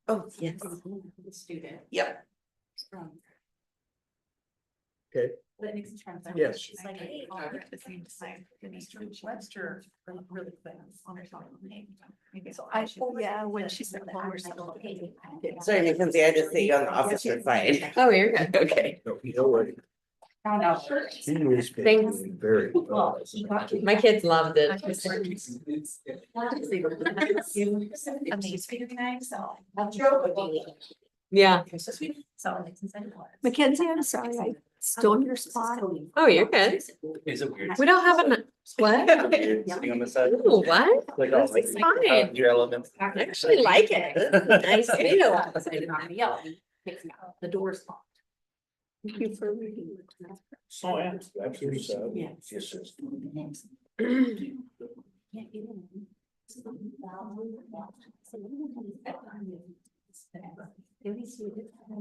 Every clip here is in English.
Oh, yes. Student. Yep. Okay. That makes a trend. Yes. She's like, hey, all at the same time. Mr. Webster really plans on her name. Maybe so. Yeah, when she said. Sorry, Mackenzie, I just see you on the officer side. Oh, you're good. Okay. No, you know what? I know. He was Thanks. very. Well, he got. My kids loved it. Amazing. So. Yeah. So. Mackenzie, I'm sorry, I stole your spot. Oh, you're good. Is it weird? We don't have an, what? Sitting on the side? Ooh, what? Like all This is fine. your elements. I actually like it. Nice view. The door's locked. Thank you for reading. Oh, yeah, absolutely. So. Yes. Yes, yes.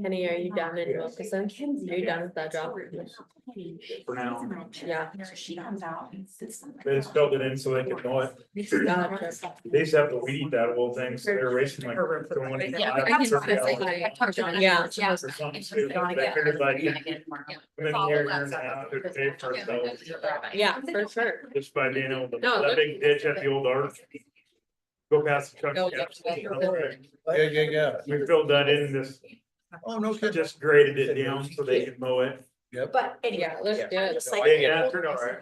Kenny, are you done in Wilkinson? Are you done with that job? For now. Yeah. She comes out and sits. They just filled it in so they could know it. Gotcha. They just have to weed that whole thing, so they're racing like. throwing it Yeah, five, I can 30 say, hours I talked to yeah. or something, so they figured like, come in here and a half, they'd pay for ourselves, Yeah, for sure. just by being able to, No, that look- big ditch at the old arch. Go past the truck. Go, Yeah. We filled that in, this, Oh, no kidding. just graded it down so they could mow it. But anyway. Yeah, it looks good. Just like. Yeah, it turned out right.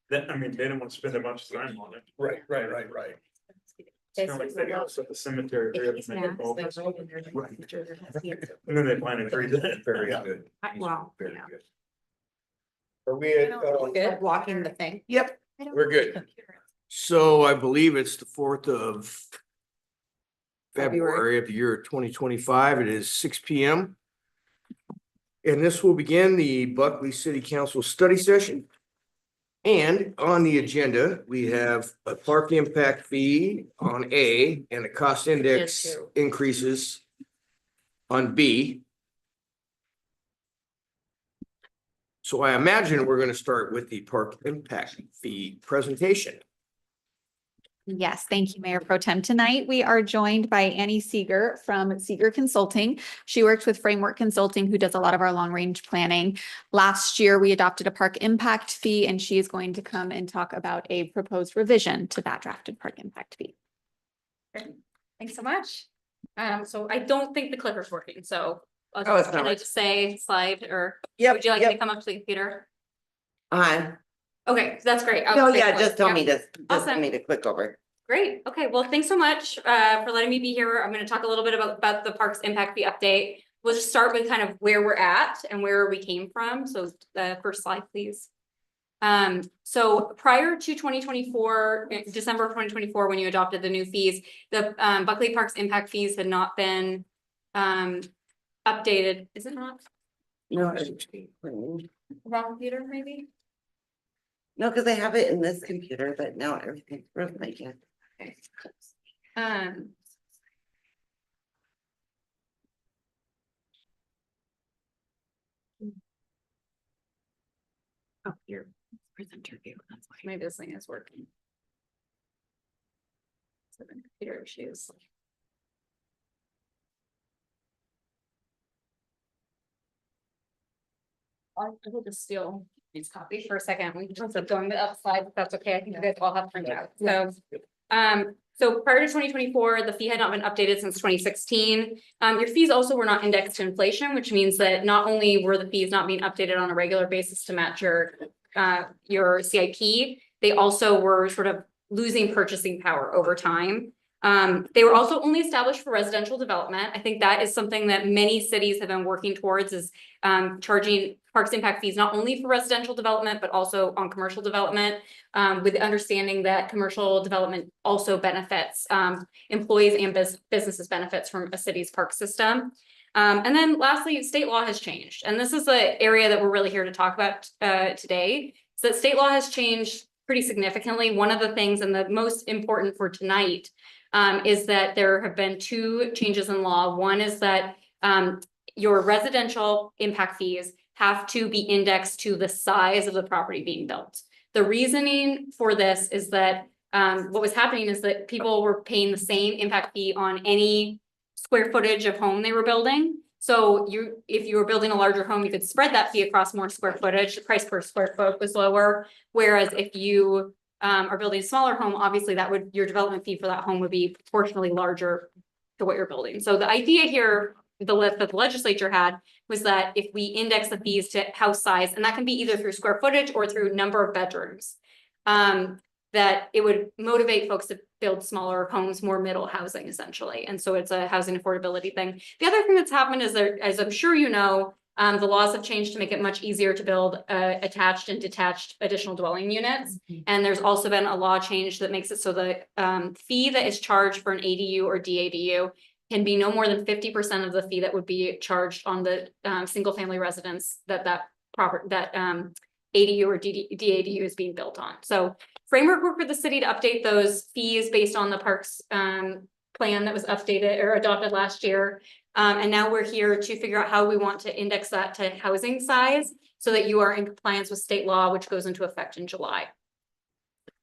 Then, I mean, they didn't want to spend a bunch of time on it. Right. It's kind of like they also at the cemetery. there, It's they make it nasty. all- They're going in there. Right. And then they planted trees in it. Very good. Wow. Very yeah. good. Are we at, Good. Blocking the thing. Yep. we're good. So I believe it's the 4th of February of the year 2025. It is 6 p.m. And this will begin the Buckley City Council study session. And on the agenda, we have a park impact fee on A and a cost index And two. increases on B. So I imagine we're going to start with the park impact fee presentation. Yes, thank you, Mayor Pro Tem. Tonight, we are joined by Annie Seeger from Seeger Consulting. She works with Framework Consulting, who does a lot of our long-range planning. Last year, we adopted a park impact fee, and she is going to come and talk about a proposed revision to that drafted park impact fee. Thanks so much. So I don't think the clicker's working, so. Oh, it's not Can I working. just say slide or Yep. would you like me to Yep. come up to the computer? Okay. That's great. No, Okay, yeah, cool. just tell Yeah. me to, just tell Awesome. me to click over. Great. Okay, well, thanks so much for letting me be here. I'm going to talk a little bit about the Parks Impact Fee update. We'll just start with kind of where we're at and where we came from. So the first slide, please. So prior to 2024, December of 2024, when you adopted the new fees, the Buckley Parks Impact Fees had not been updated. Is it not? No, Wrong computer, maybe? no, because I have it in this computer, but now everything's broken again. Okay. Oh, your presenter view. That's why. Maybe this thing is working. Seven computer issues. I will just steal these copies for a second. We can just keep going the up slide, if that's okay. I think you guys all have printed out. So prior to 2024, the fee had not been updated since 2016. Your fees also were not indexed to inflation, which means that not only were the fees not being updated on a regular basis to match your CIP, they also were sort of losing purchasing power over time. They were also only established for residential development. I think that is something that many cities have been working towards, is charging parks impact fees not only for residential development, but also on commercial development, with the understanding that commercial development also benefits employees and businesses benefits from a city's park system. And then lastly, state law has changed. And this is the area that we're really here to talk about today. So that state law has changed pretty significantly. One of the things, and the most important for tonight, is that there have been two changes in law. One is that your residential impact fees have to be indexed to the size of the property being built. The reasoning for this is that what was happening is that people were paying the same impact fee on any square footage of home they were building. So if you were building a larger home, you could spread that fee across more square footage, the price per square foot was lower. Whereas if you are building a smaller home, obviously your development fee for that home would be proportionally larger to what you're building. So the idea here, that the legislature had, was that if we index the fees to house size, and that can be either through square footage or through number of bedrooms, that it would motivate folks to build smaller homes, more middle housing essentially. And so it's a housing affordability thing. The other thing that's happened is that, as I'm sure you know, the laws have changed to make it much easier to build attached and detached additional dwelling units. And there's also been a law change that makes it so the fee that is charged for an ADU or DADU can be no more than 50% of the fee that would be charged on the single family residence that ADU or DADU is being built on. So framework work for the city to update those fees based on the parks plan that was updated or adopted last year. And now we're here to figure out how we want to index that to housing size so that you are in compliance with state law, which goes into effect in July.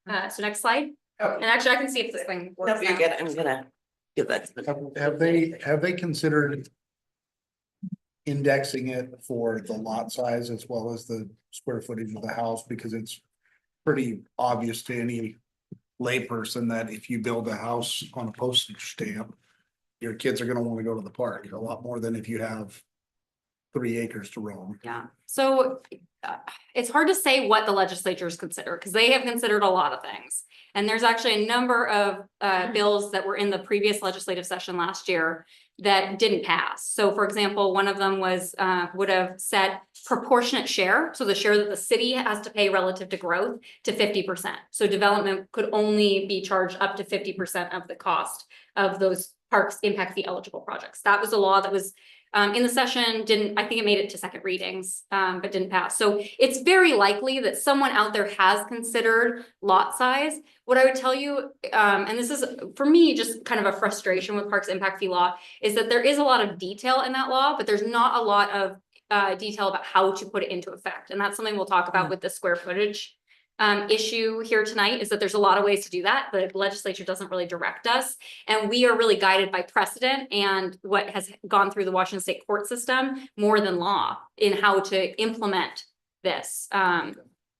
So next slide. Oh. And actually I can see if this thing works. No, you're now. good. I'm gonna give that to them. Have they considered indexing it for the lot size as well as the square footage of the house? Because it's pretty obvious to any layperson that if you build a house on a postage stamp, your kids are gonna wanna go to the park a lot more than if you have 3 acres to roam. Yeah, so it's hard to say what the legislatures consider because they have considered a lot of things. And there's actually a number of bills that were in the previous legislative session last year that didn't pass. So for example, one of them was would have set proportionate share. So the share that the city has to pay relative to growth to 50%. So development could only be charged up to 50% of the cost of those parks impact fee eligible projects. That was a law that was in the session, I think it made it to second readings, but didn't pass. So it's very likely that someone out there has considered lot size. What I would tell you, and this is for me, just kind of a frustration with parks impact fee law, is that there is a lot of detail in that law, but there's not a lot of detail about how to put it into effect. And that's something we'll talk about with the square footage issue here tonight, is that there's a lot of ways to do that. The legislature doesn't really direct us. And we are really guided by precedent and what has gone through the Washington state court system more than law in how to implement this,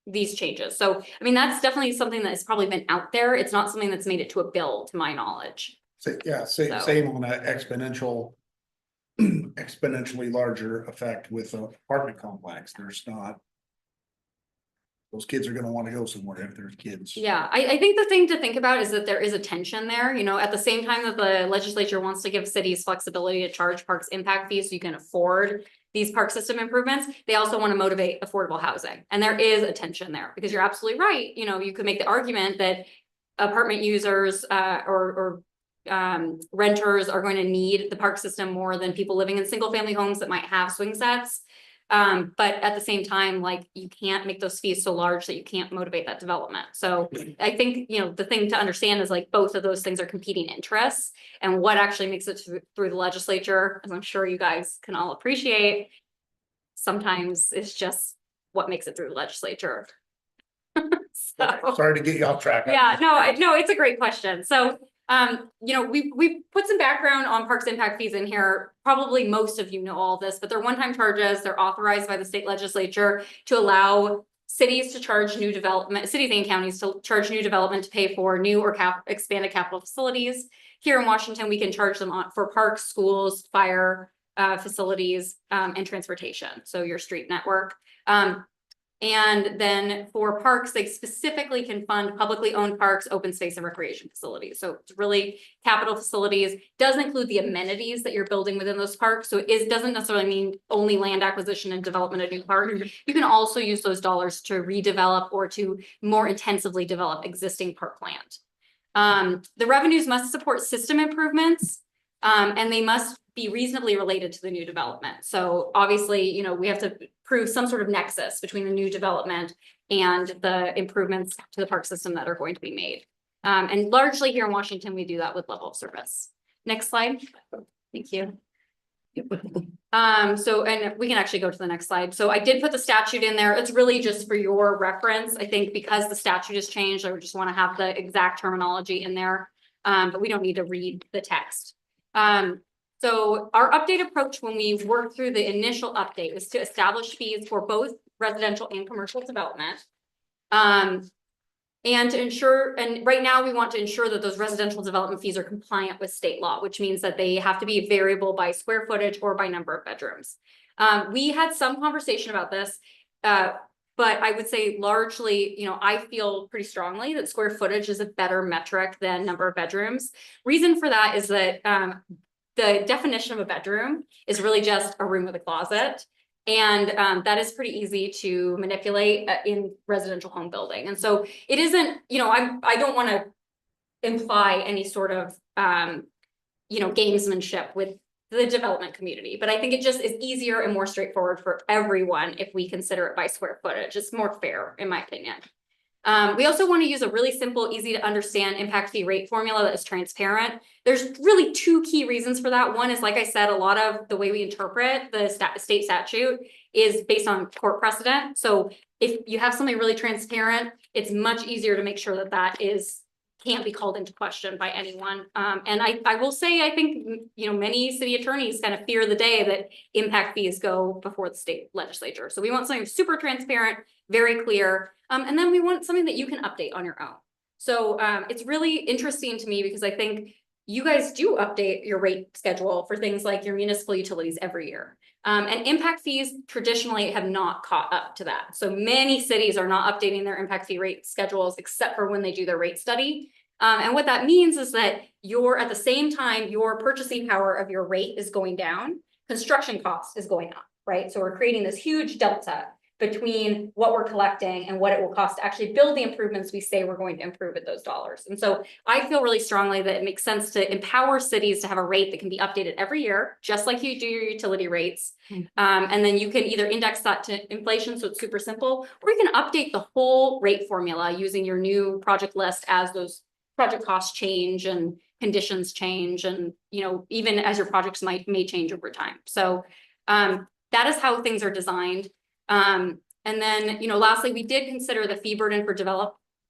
these changes. So, I mean, that's definitely something that has probably been out there. It's not something that's made it to a bill, to my knowledge. So, yeah, same on an exponentially larger effect with an apartment complex. There's not. Those kids are gonna wanna go somewhere if there's kids. Yeah, I think the thing to think about is that there is a tension there, you know, at the same time that the legislature wants to give cities flexibility to charge parks impact fees so you can afford these park system improvements, they also want to motivate affordable housing. And there is a tension there because you're absolutely right. You know, you could make the argument that apartment users or renters are going to need the park system more than people living in single family homes that might have swing sets. But at the same time, like, you can't make those fees so large that you can't motivate that development. So I think, you know, the thing to understand is like both of those things are competing interests, and what actually makes it through the legislature, as I'm sure you guys can all appreciate, sometimes it's just what makes it through the legislature. So, Sorry to get you off track. yeah, no, it's a great question. So you know, we put some background on parks impact fees in here. Probably most of you know all this, but they're one-time charges. They're authorized by the state legislature to allow cities to charge new development, cities and counties to charge new development to pay for new or expanded capital facilities. Here in Washington, we can charge them for parks, schools, fire facilities, and transportation. So your street network. And then for parks, they specifically can fund publicly owned parks, open space, and recreation facilities. So it's really capital facilities, does include the amenities that you're building within those parks. So it doesn't necessarily mean only land acquisition and development of new park. You can also use those dollars to redevelop or to more intensively develop existing park land. The revenues must support system improvements, and they must be reasonably related to the new development. So obviously, you know, we have to prove some sort of nexus between the new development and the improvements to the park system that are going to be made. And largely here in Washington, we do that with level of service. Next slide. Thank you. So, and we can actually go to the next slide. So I did put the statute in there. It's really just for your reference. I think because the statute has changed, I just want to have the exact terminology in there, but we don't need to read the text. So our update approach when we worked through the initial update was to establish fees for both residential and commercial development. And to ensure, and right now we want to ensure that those residential development fees are compliant with state law, which means that they have to be variable by square footage or by number of bedrooms. We had some conversation about this, but I would say largely, I feel pretty strongly that square footage is a better metric than number of bedrooms. Reason for that is that the definition of a bedroom is really just a room with a closet. And that is pretty easy to manipulate in residential home building. And so it isn't, I don't want to imply any sort of, gamesmanship with the development community, but I think it just is easier and more straightforward for everyone if we consider it by square footage. It's more fair, in my opinion. We also want to use a really simple, easy to understand impact fee rate formula that is transparent. There's really two key reasons for that. One is, like I said, a lot of the way we interpret the state statute is based on court precedent. So if you have something really transparent, it's much easier to make sure that that can't be called into question by anyone. And I will say, I think, many city attorneys kind of fear the day that impact fees go before the state legislature. So we want something super transparent, very clear. And then we want something that you can update on your own. So it's really interesting to me because I think you guys do update your rate schedule for things like your municipal utilities every year. And impact fees traditionally have not caught up to that. So many cities are not updating their impact fee rate schedules except for when they do their rate study. And what that means is that at the same time, your purchasing power of your rate is going down, construction cost is going up, right? So we're creating this huge delta between what we're collecting and what it will cost to actually build the improvements we say we're going to improve at those dollars. And so I feel really strongly that it makes sense to empower cities to have a rate that can be updated every year, just like you do your utility rates. And then you can either index that to inflation, so it's super simple, or you can update the whole rate formula using your new project list as those project costs change and conditions change, and even as your projects may change over time. So that is how things are designed. And then, lastly, we did consider the fee burden for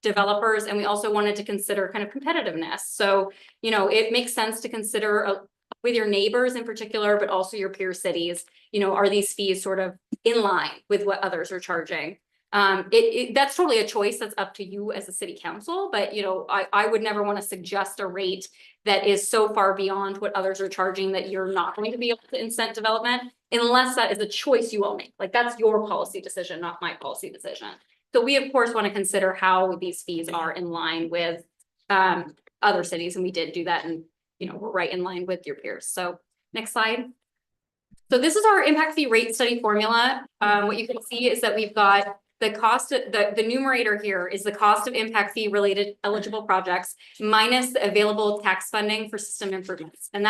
developers, and we also wanted to consider kind of competitiveness. So, it makes sense to consider with your neighbors in particular, but also your peer cities, are these fees sort of in line with what others are charging? That's totally a choice that's up to you as a city council, but I would never want to suggest a rate that is so far beyond what others are charging that you're not going to be able to incent development unless that is a choice you all make. Like, that's your policy decision, not my policy decision. So we of course want to consider how these fees are in line with other cities, and we did do that, and we're right in line with your peers. So next slide. So this is our impact fee rate study formula. What you can see is that we've got the cost of the numerator here is the cost of impact fee related eligible projects minus the available tax funding for system improvements. And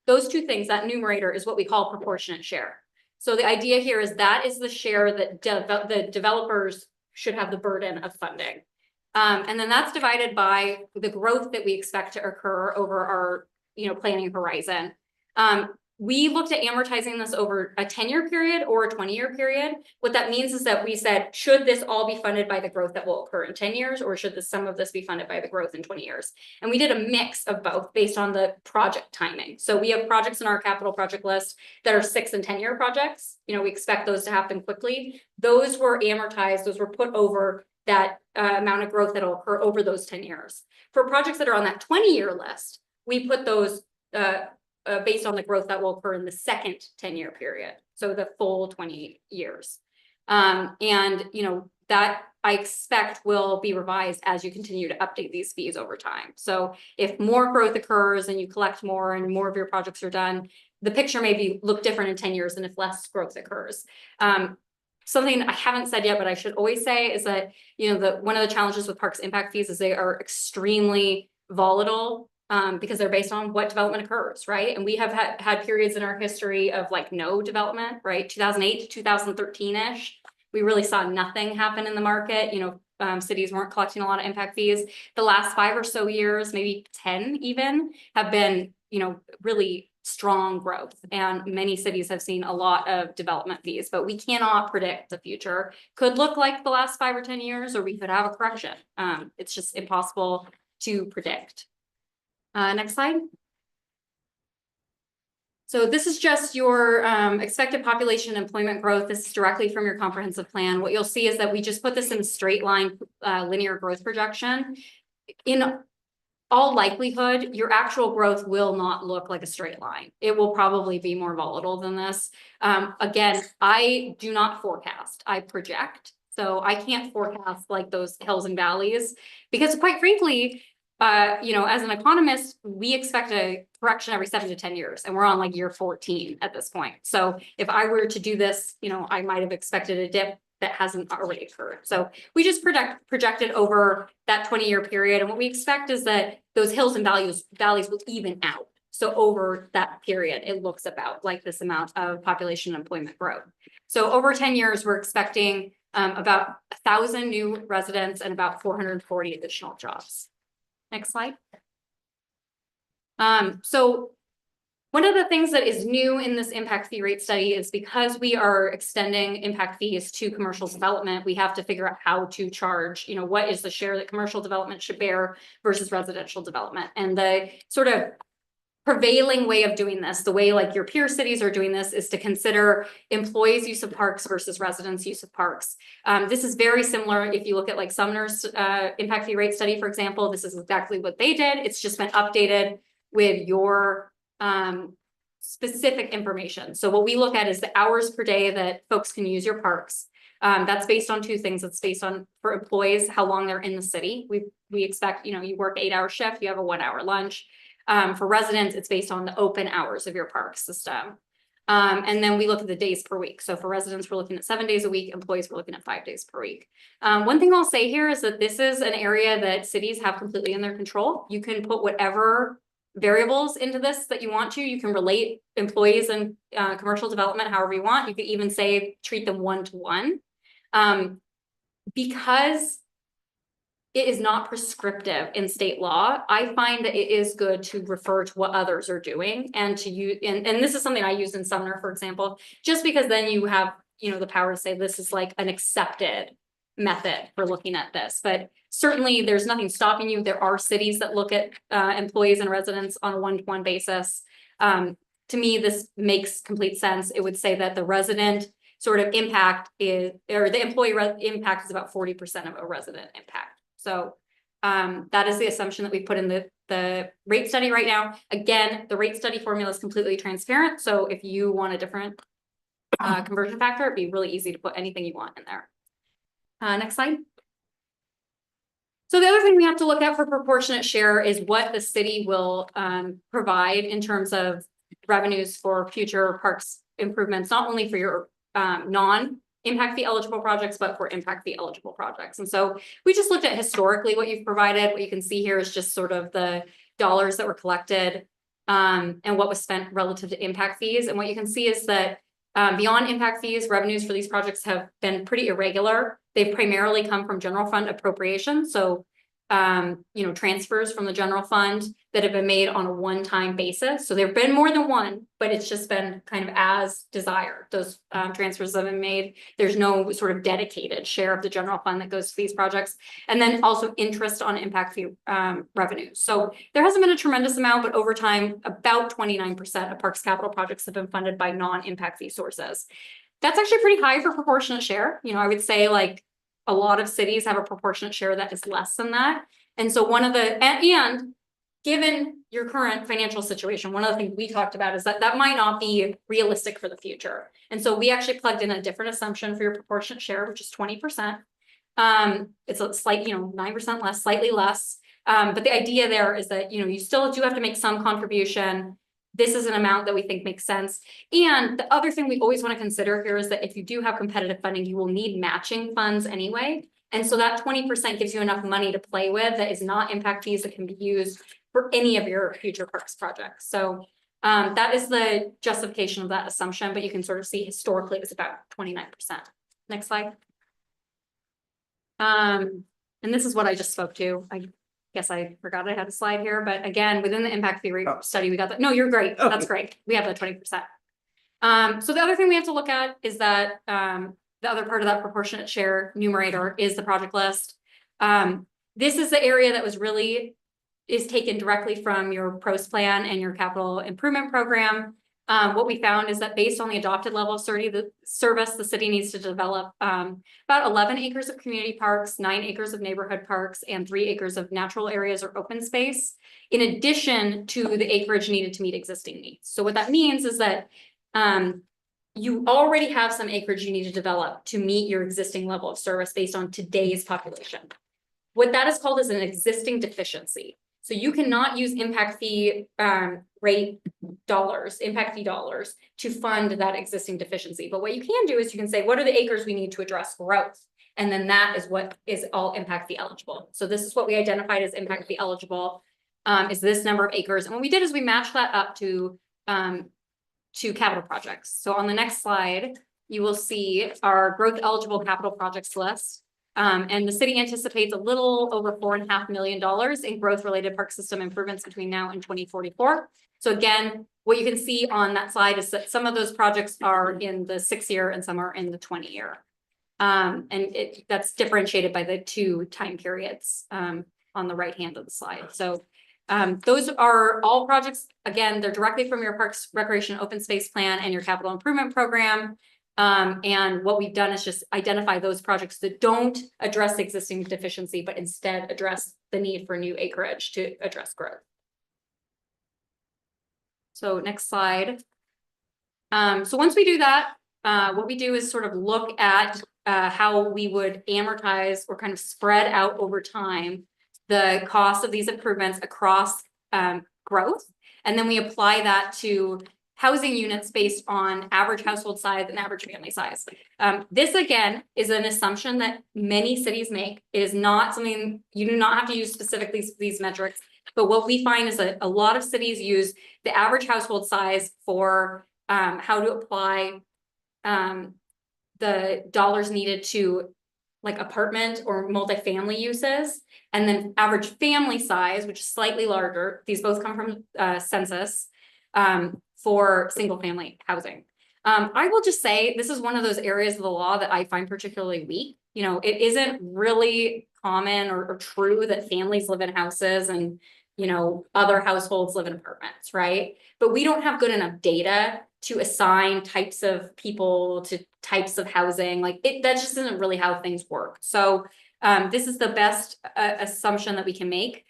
those two things, that numerator is what we call proportionate share. So the idea here is that is the share that the developers should have the burden of funding. And then that's divided by the growth that we expect to occur over our planning horizon. We looked at amortizing this over a 10-year period or a 20-year period. What that means is that we said, should this all be funded by the growth that will occur in 10 years, or should some of this be funded by the growth in 20 years? And we did a mix of both based on the project timing. So we have projects in our capital project list that are 6 and 10-year projects. We expect those to happen quickly. Those were amortized, those were put over that amount of growth that will occur over those 10 years. For projects that are on that 20-year list, we put those based on the growth that will occur in the second 10-year period. So the full 20 years. That I expect will be revised as you continue to update these fees over time. So if more growth occurs and you collect more and more of your projects are done, the picture may look different in 10 years than if less growth occurs. Something I haven't said yet, but I should always say is that, one of the challenges with parks impact fees is they are extremely volatile. Because they're based on what development occurs, right? And we have had periods in our history of no development, right? 2008 to 2013-ish, we really saw nothing happen in the market. Cities weren't collecting a lot of impact fees. The last 5 or so years, maybe 10 even, have been, really strong growth. And many cities have seen a lot of development fees, but we cannot predict the future. Could look like the last 5 or 10 years, or we could have a correction. It's just impossible to predict. Next slide. So this is just your expected population employment growth. This is directly from your comprehensive plan. What you'll see is that we just put this in a straight line linear growth projection. In all likelihood, your actual growth will not look like a straight line. It will probably be more volatile than this. Again, I do not forecast, I project. So I can't forecast like those hills and valleys because quite frankly, as an economist, we expect a correction every 7 to 10 years and we're on like year 14 at this point. So if I were to do this, I might have expected a dip that hasn't already occurred. So we just projected over that 20-year period. And what we expect is that those hills and valleys will even out. So over that period, it looks about like this amount of population and employment growth. So over 10 years, we're expecting about 1,000 new residents and about 440 additional jobs. Next slide. So one of the things that is new in this impact fee rate study is because we are extending impact fees to commercial development, we have to figure out how to charge, what is the share that commercial development should bear versus residential development. And the sort of prevailing way of doing this, the way like your peer cities are doing this, is to consider employees' use of parks versus residents' use of parks. This is very similar if you look at like Sumner's impact fee rate study, for example. This is exactly what they did. It's just been updated with your specific information. So what we look at is the hours per day that folks can use your parks. That's based on two things. It's based on, for employees, how long they're in the city. We expect, you work 8-hour shift, you have a 1-hour lunch. For residents, it's based on the open hours of your park system. And then we look at the days per week. So for residents, we're looking at 7 days a week. Employees, we're looking at 5 days per week. One thing I'll say here is that this is an area that cities have completely in their control. You can put whatever variables into this that you want to. You can relate employees and commercial development however you want. You could even say treat them one-to-one. Because it is not prescriptive in state law, I find that it is good to refer to what others are doing and to use, and this is something I used in Sumner, for example, just because then you have, the power to say this is like an accepted method for looking at this. But certainly there's nothing stopping you. There are cities that look at employees and residents on a one-to-one basis. To me, this makes complete sense. It would say that the resident sort of impact is, or the employee impact is about 40% of a resident impact. So that is the assumption that we put in the rate study right now. Again, the rate study formula is completely transparent. So if you want a different conversion factor, it'd be really easy to put anything you want in there. Next slide. So the other thing we have to look at for proportionate share is what the city will provide in terms of revenues for future parks improvements, not only for your non-impact fee eligible projects, but for impact fee eligible projects. And so we just looked at historically what you've provided. What you can see here is just sort of the dollars that were collected and what was spent relative to impact fees. And what you can see is that beyond impact fees, revenues for these projects have been pretty irregular. They've primarily come from general fund appropriations. So, transfers from the general fund that have been made on a one-time basis. So there've been more than one, but it's just been kind of as desired. Those transfers have been made. There's no sort of dedicated share of the general fund that goes to these projects. And then also interest on impact fee revenues. So there hasn't been a tremendous amount, but over time, about 29% of Parks Capital projects have been funded by non-impact fee sources. That's actually pretty high for proportionate share. I would say like a lot of cities have a proportionate share that is less than that. And so and given your current financial situation, one of the things we talked about is that might not be realistic for the future. And so we actually plugged in a different assumption for your proportionate share, which is 20%. It's a slight, 9% less, slightly less. But the idea there is that, you still do have to make some contribution. This is an amount that we think makes sense. And the other thing we always want to consider here is that if you do have competitive funding, you will need matching funds anyway. And so that 20% gives you enough money to play with that is not impact fees that can be used for any of your future parks projects. So that is the justification of that assumption, but you can sort of see historically it was about 29%. Next slide. And this is what I just spoke to. I guess I forgot I had a slide here, but again, within the impact fee rate study, we got that. No, you're great. Oh. That's great. We have that 20%. So the other thing we have to look at is that the other part of that proportionate share numerator is the project list. This is the area that is taken directly from your PROS plan and your capital improvement program. What we found is that based on the adopted level of service, the city needs to develop about 11 acres of community parks, 9 acres of neighborhood parks, and 3 acres of natural areas or open space, in addition to the acreage needed to meet existing needs. So what that means is that you already have some acreage you need to develop to meet your existing level of service based on today's population. What that is called is an existing deficiency. So you cannot use impact fee impact fee dollars to fund that existing deficiency. But what you can do is you can say, what are the acres we need to address growth? And then that is what is all impact fee eligible. So this is what we identified as impact fee eligible, is this number of acres. And what we did is we matched that up to capital projects. So on the next slide, you will see our growth eligible capital projects list. And the city anticipates a little over $4.5 million in growth related park system improvements between now and 2044. So again, what you can see on that slide is that some of those projects are in the 6-year and some are in the 20-year. And that's differentiated by the 2 time periods on the right hand of the slide. So those are all projects. Again, they're directly from your Parks, Recreation, Open Space Plan and your capital improvement program. And what we've done is just identify those projects that don't address the existing deficiency, but instead address the need for new acreage to address growth. So next slide. So once we do that, what we do is sort of look at how we would amortize or kind of spread out over time the cost of these improvements across growth. And then we apply that to housing units based on average household size and average family size. This again is an assumption that many cities make. It is not something, you do not have to use specifically these metrics, but what we find is that a lot of cities use the average household size for how to apply the dollars needed to like apartment or multifamily uses, and then average family size, which is slightly larger. These both come from census. For single family housing. I will just say this is one of those areas of the law that I find particularly weak. You know, it isn't really common or true that families live in houses and, you know, other households live in apartments, right? But we don't have good enough data to assign types of people to types of housing. Like that just isn't really how things work. So this is the best assumption that we can make.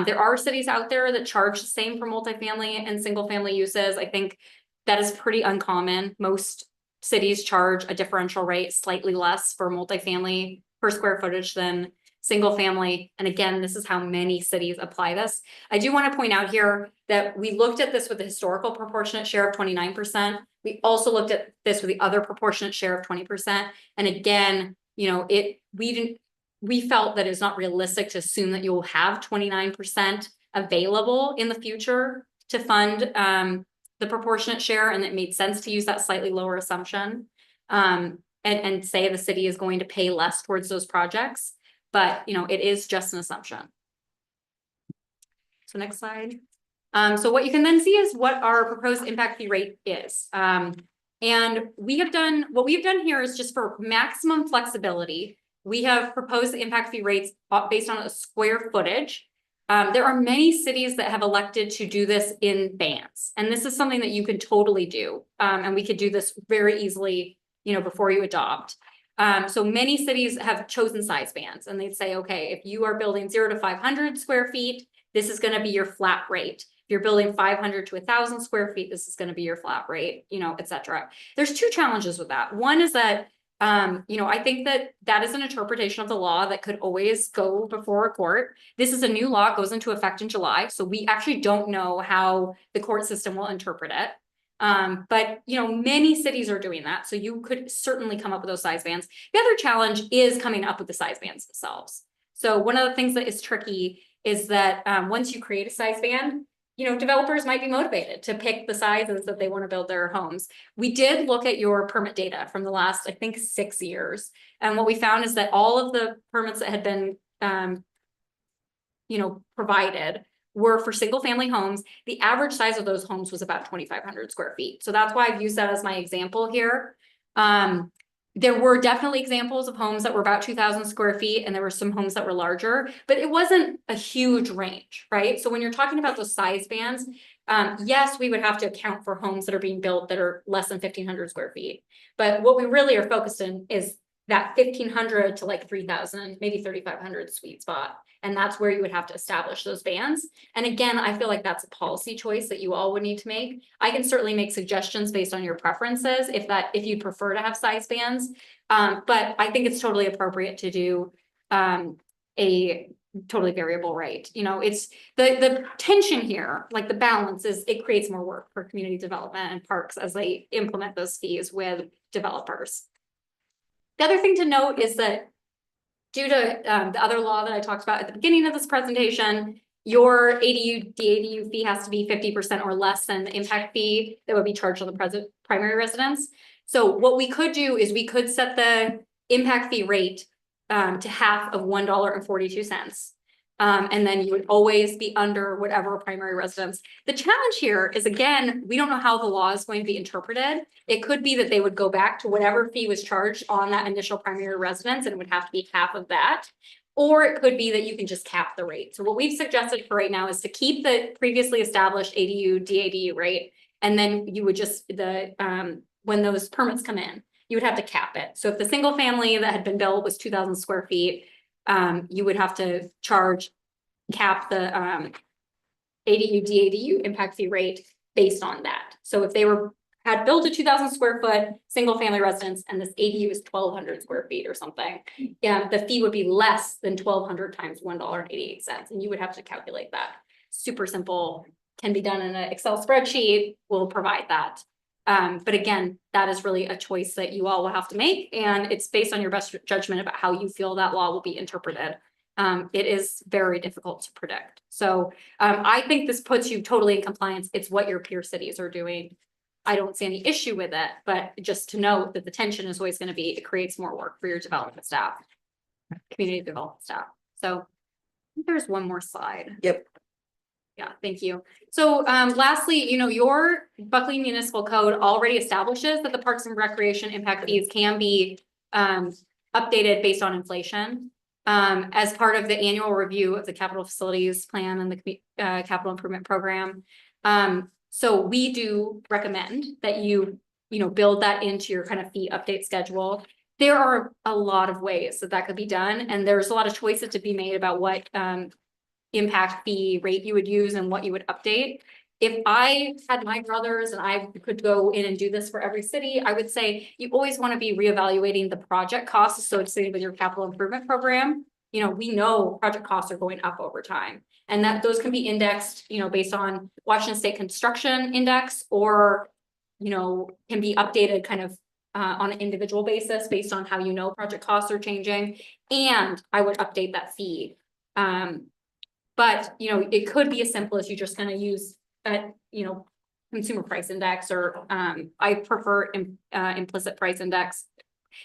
There are cities out there that charge the same for multifamily and single family uses. I think that is pretty uncommon. Most cities charge a differential rate slightly less for multifamily per square footage than single family. And again, this is how many cities apply this. I do want to point out here that we looked at this with the historical proportionate share of 29%. We also looked at this with the other proportionate share of 20%. And again, you know, we felt that it's not realistic to assume that you'll have 29% available in the future to fund the proportionate share, and it made sense to use that slightly lower assumption and say the city is going to pay less towards those projects. But, you know, it is just an assumption. So next slide. So what you can then see is what our proposed impact fee rate is. And what we have done here is just for maximum flexibility. We have proposed the impact fee rates based on a square footage. There are many cities that have elected to do this in bands, and this is something that you can totally do. And we could do this very easily, you know, before you adopt. So many cities have chosen size bands, and they'd say, okay, if you are building 0 to 500 square feet, this is going to be your flat rate. If you're building 500 to 1,000 square feet, this is going to be your flat rate, you know, et cetera. There's 2 challenges with that. One is that you know, I think that is an interpretation of the law that could always go before a court. This is a new law, it goes into effect in July. So we actually don't know how the court system will interpret it. But, you know, many cities are doing that. So you could certainly come up with those size bands. The other challenge is coming up with the size bands themselves. So one of the things that is tricky is that once you create a size band, you know, developers might be motivated to pick the sizes that they want to build their homes. We did look at your permit data from the last, I think, 6 years. And what we found is that all of the permits that had been, you know, provided were for single family homes. The average size of those homes was about 2,500 square feet. So that's why I've used that as my example here. there were definitely examples of homes that were about 2,000 square feet, and there were some homes that were larger, but it wasn't a huge range, right? So when you're talking about those size bands, yes, we would have to account for homes that are being built that are less than 1,500 square feet. But what we really are focused in is that 1,500 to like 3,000, maybe 3,500 sweet spot. And that's where you would have to establish those bands. And again, I feel like that's a policy choice that you all would need to make. I can certainly make suggestions based on your preferences if you prefer to have size bands. But I think it's totally appropriate to do a totally variable rate. You know, it's the tension here, like the balance is it creates more work for community development and parks as they implement those fees with developers. The other thing to note is that due to the other law that I talked about at the beginning of this presentation, your ADU, DADU fee has to be 50% or less than the impact fee that would be charged on the primary residence. So what we could do is we could set the impact fee rate to half of $1.42. And then you would always be under whatever primary residence. The challenge here is, again, we don't know how the law is going to be interpreted. It could be that they would go back to whatever fee was charged on that initial primary residence, and it would have to be half of that. Or it could be that you can just cap the rate. So what we've suggested for right now is to keep the previously established ADU, DADU rate, and then you would just, when those permits come in, you would have to cap it. So if the single family that had been built was 2,000 square feet, you would have to cap the ADU, DADU impact fee rate based on that. So if they had built a 2,000 square foot single family residence and this ADU is 1,200 square feet or something, the fee would be less than 1,200 times $1.88, and you would have to calculate that. Super simple, can be done in an Excel spreadsheet. We'll provide that. But again, that is really a choice that you all will have to make, and it's based on your best judgment about how you feel that law will be interpreted. It is very difficult to predict. So I think this puts you totally in compliance. It's what your peer cities are doing. I don't see any issue with it, but just to note that the tension is always going to be, it creates more work for your development staff, community development staff. So I think there's one more slide. Yep. Yeah, thank you. So lastly, you know, your Buckley Municipal Code already establishes that the Parks and Recreation impact fees can be updated based on inflation. As part of the annual review of the capital facilities plan and the capital improvement program. So we do recommend that you build that into your kind of fee update schedule. There are a lot of ways that could be done, and there's a lot of choices to be made about what impact fee rate you would use and what you would update. If I had my brothers and I could go in and do this for every city, I would say you always want to be reevaluating the project costs associated with your capital improvement program. You know, we know project costs are going up over time, and that those can be indexed, based on Washington State Construction Index, or, can be updated kind of on an individual basis based on how project costs are changing. And I would update that fee. But, it could be as simple as you just kind of use consumer price index, or I prefer implicit price index,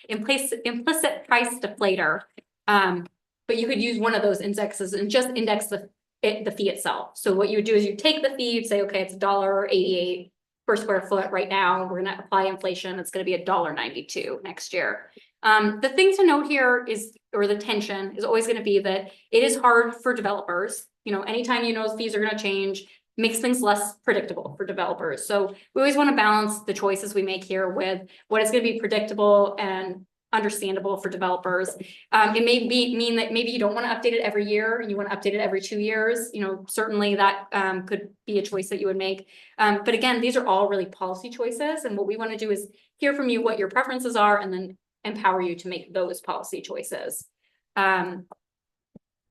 implicit price deflator. But you could use one of those indexes and just index the fee itself. So what you would do is you take the fee, you'd say, okay, it's $1.88 per square foot right now. We're going to apply inflation. It's going to be $1.92 next year. The thing to note here is, or the tension is always going to be that it is hard for developers. Anytime fees are going to change, makes things less predictable for developers. So we always want to balance the choices we make here with what is going to be predictable and understandable for developers. It may mean that maybe you don't want to update it every year, you want to update it every 2 years. Certainly that could be a choice that you would make. But again, these are all really policy choices. And what we want to do is hear from you what your preferences are, and then empower you to make those policy choices.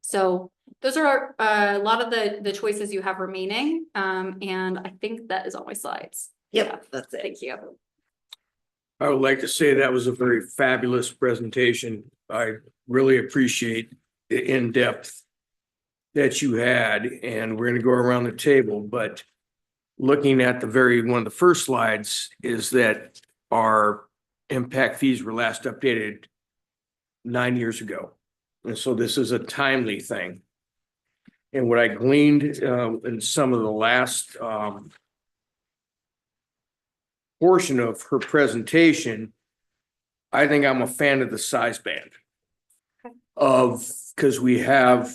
So those are a lot of the choices you have remaining. And I think that is all my slides. Yep, that's it. Thank you. I would like to say that was a very fabulous presentation. I really appreciate the in-depth that you had, and we're going to go around the table, but looking at one of the first slides is that our impact fees were last updated 9 years ago. And so this is a timely thing. And what I gleaned in some of the last portion of her presentation, I think I'm a fan of the size band. Cause we have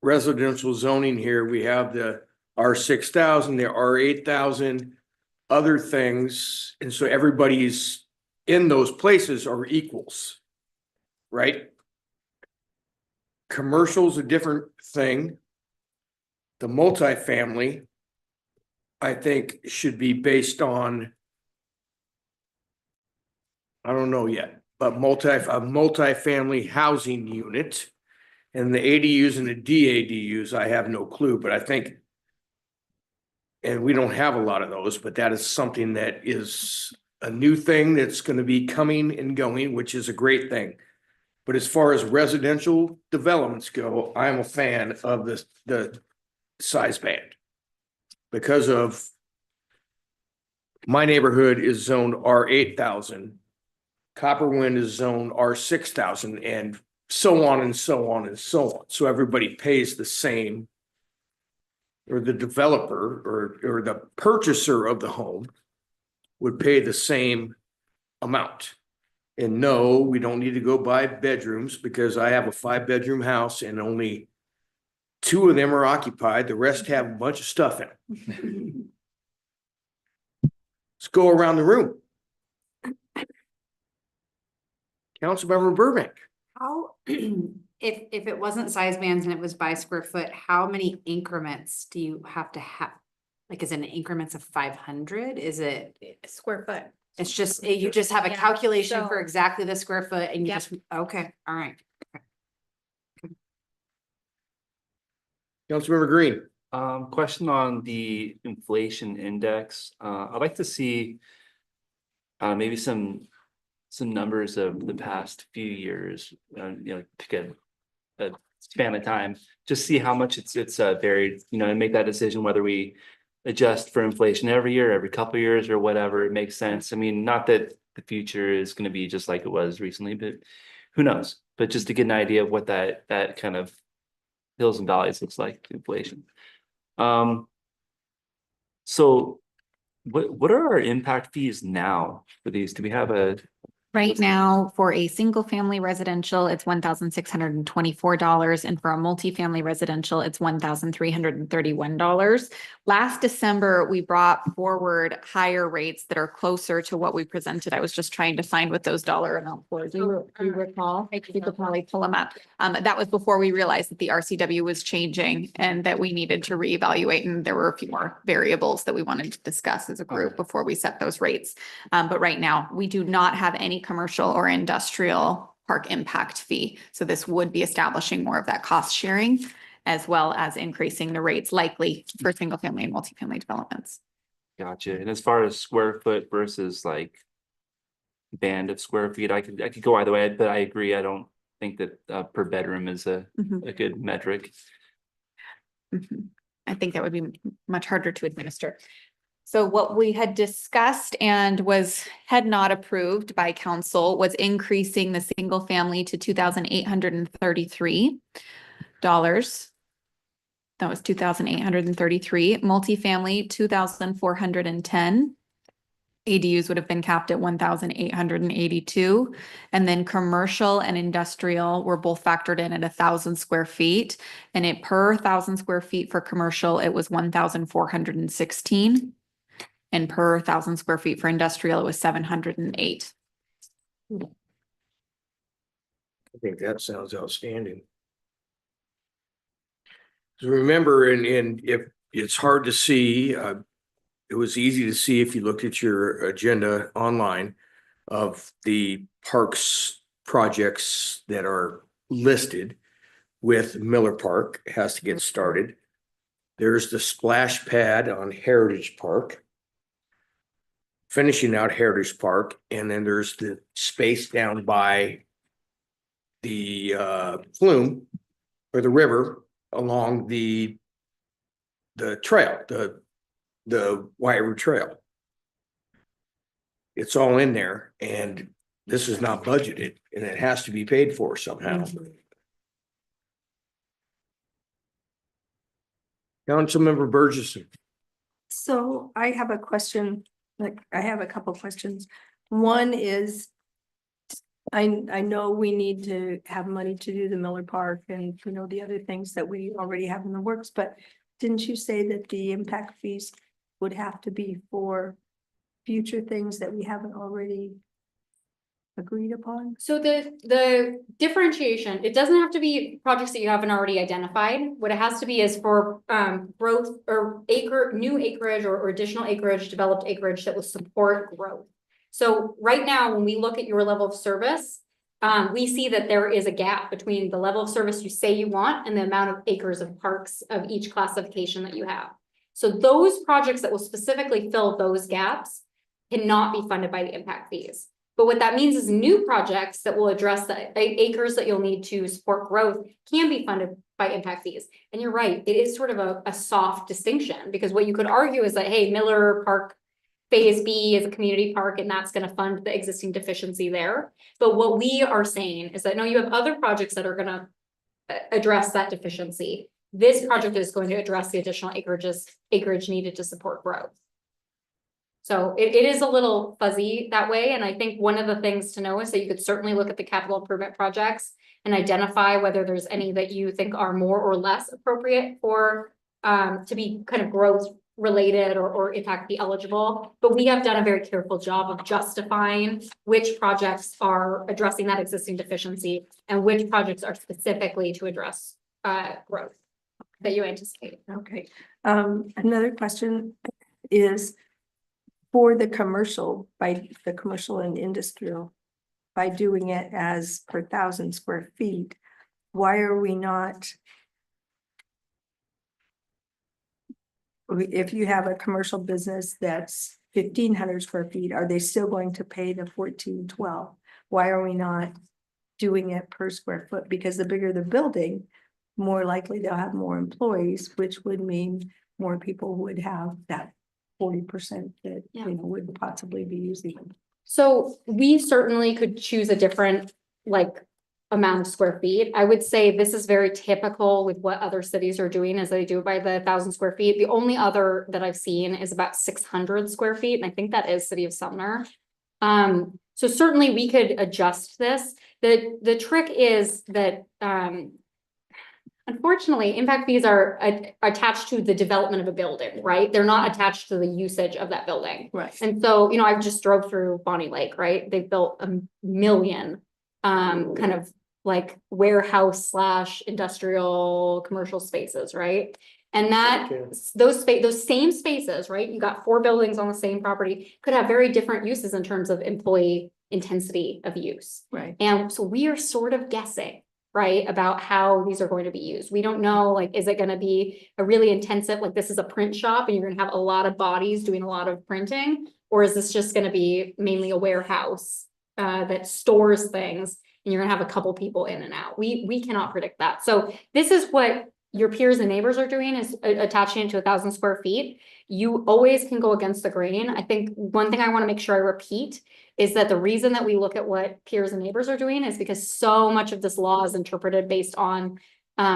residential zoning here, we have the R6000, the R8000, other things, and so everybody's in those places are equals, right? Commercial's a different thing. The multifamily, I think, should be based on, I don't know yet, but a multifamily housing unit. And the ADUs and the DADUs, I have no clue, but I think, and we don't have a lot of those, but that is something that is a new thing that's gonna be coming and going, which is a great thing. But as far as residential developments go, I'm a fan of the size band. Because of my neighborhood is zoned R8000. Copperwind is zoned R6000, and so on and so on and so on. So everybody pays the same, or the developer or the purchaser of the home would pay the same amount. And no, we don't need to go buy bedrooms because I have a 5-bedroom house and only 2 of them are occupied. The rest have a bunch of stuff in them. Let's go around the room. Councilmember Burbank. How, if it wasn't size bands and it was by square foot, how many increments do you have to have? Like, is it in increments of 500? Is it? Square foot. It's just, you just have a Yeah, calculation so- for exactly the square foot and you Yep. just, okay, all right. Councilmember Green. Question on the inflation index. I'd like to see maybe some numbers of the past few years, pick a span of time, just see how much it's varied, and make that decision whether we adjust for inflation every year, every couple of years or whatever. It makes sense. I mean, not that the future is going to be just like it was recently, but who knows? But just to get an idea of what that kind of hills and valleys looks like, inflation. So what are our impact fees now for these? Do we have a? Right now, for a single family residential, it's $1,624, and for a multifamily residential, it's $1,331. Last December, we brought forward higher rates that are closer to what we presented. I was just trying to find what those dollar amounts were. Do you recall? You could probably pull them up. That was before we realized that the RCW was changing and that we needed to reevaluate, and there were a few more variables that we wanted to discuss as a group before we set those rates. But right now, we do not have any commercial or industrial park impact fee. So this would be establishing more of that cost sharing as well as increasing the rates likely for single family and multifamily developments. Gotcha. And as far as square foot versus like band of square feet, I could go either way, but I agree. I don't think that per bedroom is a good metric. I think that would be much harder to administer. So what we had discussed and had not approved by council was increasing the single family to $2,833. That was $2,833. Multifamily, $2,410. ADUs would have been capped at 1,882. And then commercial and industrial were both factored in at 1,000 square feet. And it per 1,000 square feet for commercial, it was 1,416. And per 1,000 square feet for industrial, it was 708. I think that sounds outstanding. So remember, and if it's hard to see, it was easy to see if you looked at your agenda online of the parks projects that are listed with Miller Park. It has to get started. There's the splash pad on Heritage Park, finishing out Heritage Park, and then there's the space down by the flume or the river along the trail, the White Trail. It's all in there, and this is not budgeted, and it has to be paid for somehow. Councilmember Burgess. So I have a question, like I have a couple questions. One is, I know we need to have money to do the Miller Park and, you know, the other things that we already have in the works, but didn't you say that the impact fees would have to be for future things that we haven't already agreed upon? So the differentiation, it doesn't have to be projects that you haven't already identified. What it has to be is for growth or new acreage or additional acreage, developed acreage that will support growth. So right now, when we look at your level of service, we see that there is a gap between the level of service you say you want and the amount of acres of parks of each classification that you have. So those projects that will specifically fill those gaps cannot be funded by the impact fees. But what that means is new projects that will address the acres that you'll need to support growth can be funded by impact fees. And you're right, it is sort of a soft distinction, because what you could argue is that, hey, Miller Park Phase B is a community park and that's gonna fund the existing deficiency there. But what we are saying is that, no, you have other projects that are gonna address that deficiency. This project is going to address the additional acreage needed to support growth. So it is a little fuzzy that way, and I think one of the things to know is that you could certainly look at the capital improvement projects and identify whether there's any that you think are more or less appropriate for to be kind of growth related or impact fee eligible. But we have done a very careful job of justifying which projects are addressing that existing deficiency and which projects are specifically to address growth that you anticipate. Okay, another question is for the commercial, by the commercial and industrial, by doing it as per 1,000 square feet, why are we not? If you have a commercial business that's 1,500 square feet, are they still going to pay the 1412? Why are we not doing it per square foot? Because the bigger the building, more likely they'll have more employees, which would mean more people would have that 40% that, Yeah. you know, would possibly be using them. So we certainly could choose a different amount of square feet. I would say this is very typical with what other cities are doing, as they do it by the 1,000 square feet. The only other that I've seen is about 600 square feet, and I think that is City of Sumner. So certainly we could adjust this. The trick is that unfortunately, impact fees are attached to the development of a building, right? They're not attached to the usage of that building. Right. And so, you know, I just drove through Bonnie Lake, right? They've built 1 million kind of like warehouse / industrial commercial spaces, right? And that those same spaces, right? You got 4 buildings on the same property, could have very different uses in terms of employee intensity of use. Right. And so we are sort of guessing, right, about how these are going to be used. We don't know, like, is it going to be a really intensive, like this is a print shop and you're going to have a lot of bodies doing a lot of printing? Or is this just going to be mainly a warehouse that stores things and you're going to have a couple people in and out? We cannot predict that. So this is what your peers and neighbors are doing, is attaching it to 1,000 square feet. You always can go against the grain. I think one thing I want to make sure I repeat is that the reason that we look at what peers and neighbors are doing is because so much of this law is interpreted based on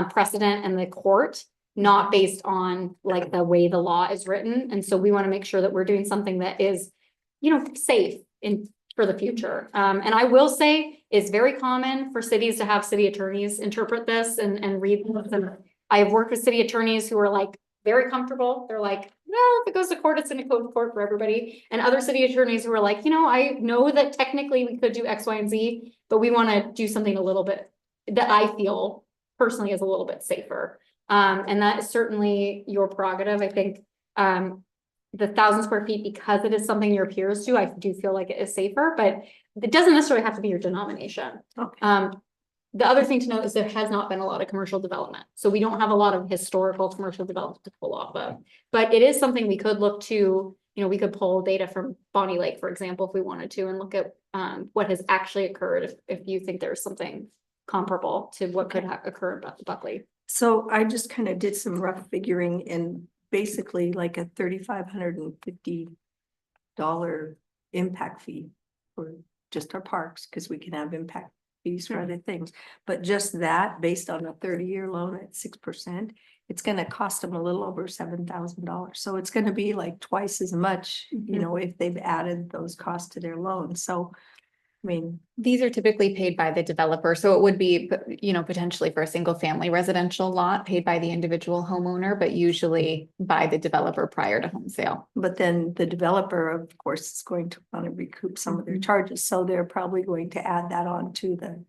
precedent and the court, not based on like the way the law is written. And so we want to make sure that we're doing something that is, you know, safe for the future. And I will say it's very common for cities to have city attorneys interpret this and read this. And I have worked with city attorneys who are like very comfortable. They're like, well, if it goes to court, it's going to go to court for everybody. And other city attorneys who are like, you know, I know that technically we could do X, Y, and Z, but we want to do something a little bit that I feel personally is a little bit safer. And that is certainly your prerogative. I think the 1,000 square feet, because it is something your peers do, I do feel like it is safer, but it doesn't necessarily have to be your denomination. Okay. The other thing to note is there has not been a lot of commercial development. So we don't have a lot of historical commercial development to pull off of, but it is something we could look to, you know, we could pull data from Bonnie Lake, for example, if we wanted to, and look at what has actually occurred if you think there's something comparable to what could occur in Buckley. So I just kind of did some rough figuring, and basically like a $3,550 impact fee for just our parks, because we can have impact fees for other things. But just that, based on a 30-year loan at 6%, it's going to cost them a little over $7,000. So it's going to be like twice as much, you know, if they've added those costs to their loan. So I mean, These are typically paid by the developer, so it would be, you know, potentially for a single family residential lot paid by the individual homeowner, but usually by the developer prior to home sale. but then the developer, of course, is going to want to recoup some of their charges, so they're probably going to add that on to the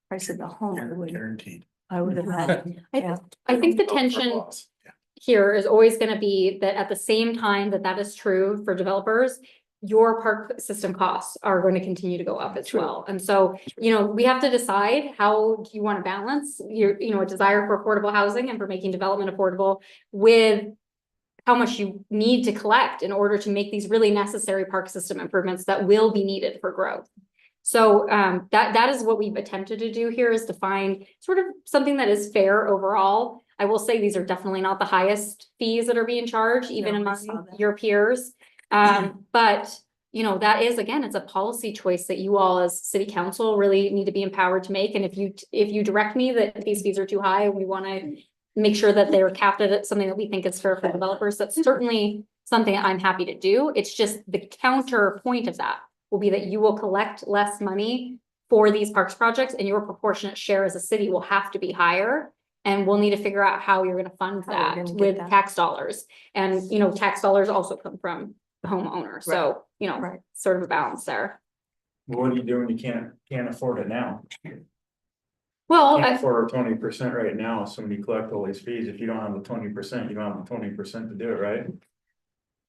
price of the home. Guaranteed. I would imagine, yeah. I think the tension here is always gonna be that at the same time that that is true for developers, your park system costs are going to continue to go up as well. And so, you know, we have to decide how do you want to balance your, you know, a desire for affordable housing and for making development affordable with how much you need to collect in order to make these really necessary park system improvements that will be needed for growth. So that is what we've attempted to do here, is to find sort of something that is fair overall. I will say these are definitely not the highest fees that are being charged, even No, I among saw that. your peers. But you know, that is, again, it's a policy choice that you all as city council really need to be empowered to make. And if you direct me that these fees are too high and we want to make sure that they're capped at something that we think is fair for developers, that's certainly something I'm happy to do. It's just the counterpoint of that will be that you will collect less money for these parks projects, and your proportionate share as a city will have to be higher. And we'll need to figure out how you're going to fund How we're that gonna get with that. tax dollars. And, you know, tax dollars also come from the homeowner. So, you know, Right. sort of a balance there. What do you do when you can't afford it now? Well, Can't afford 20% right now, so when you collect all these fees, if you don't have the 20%, you don't have the 20% to do it, right?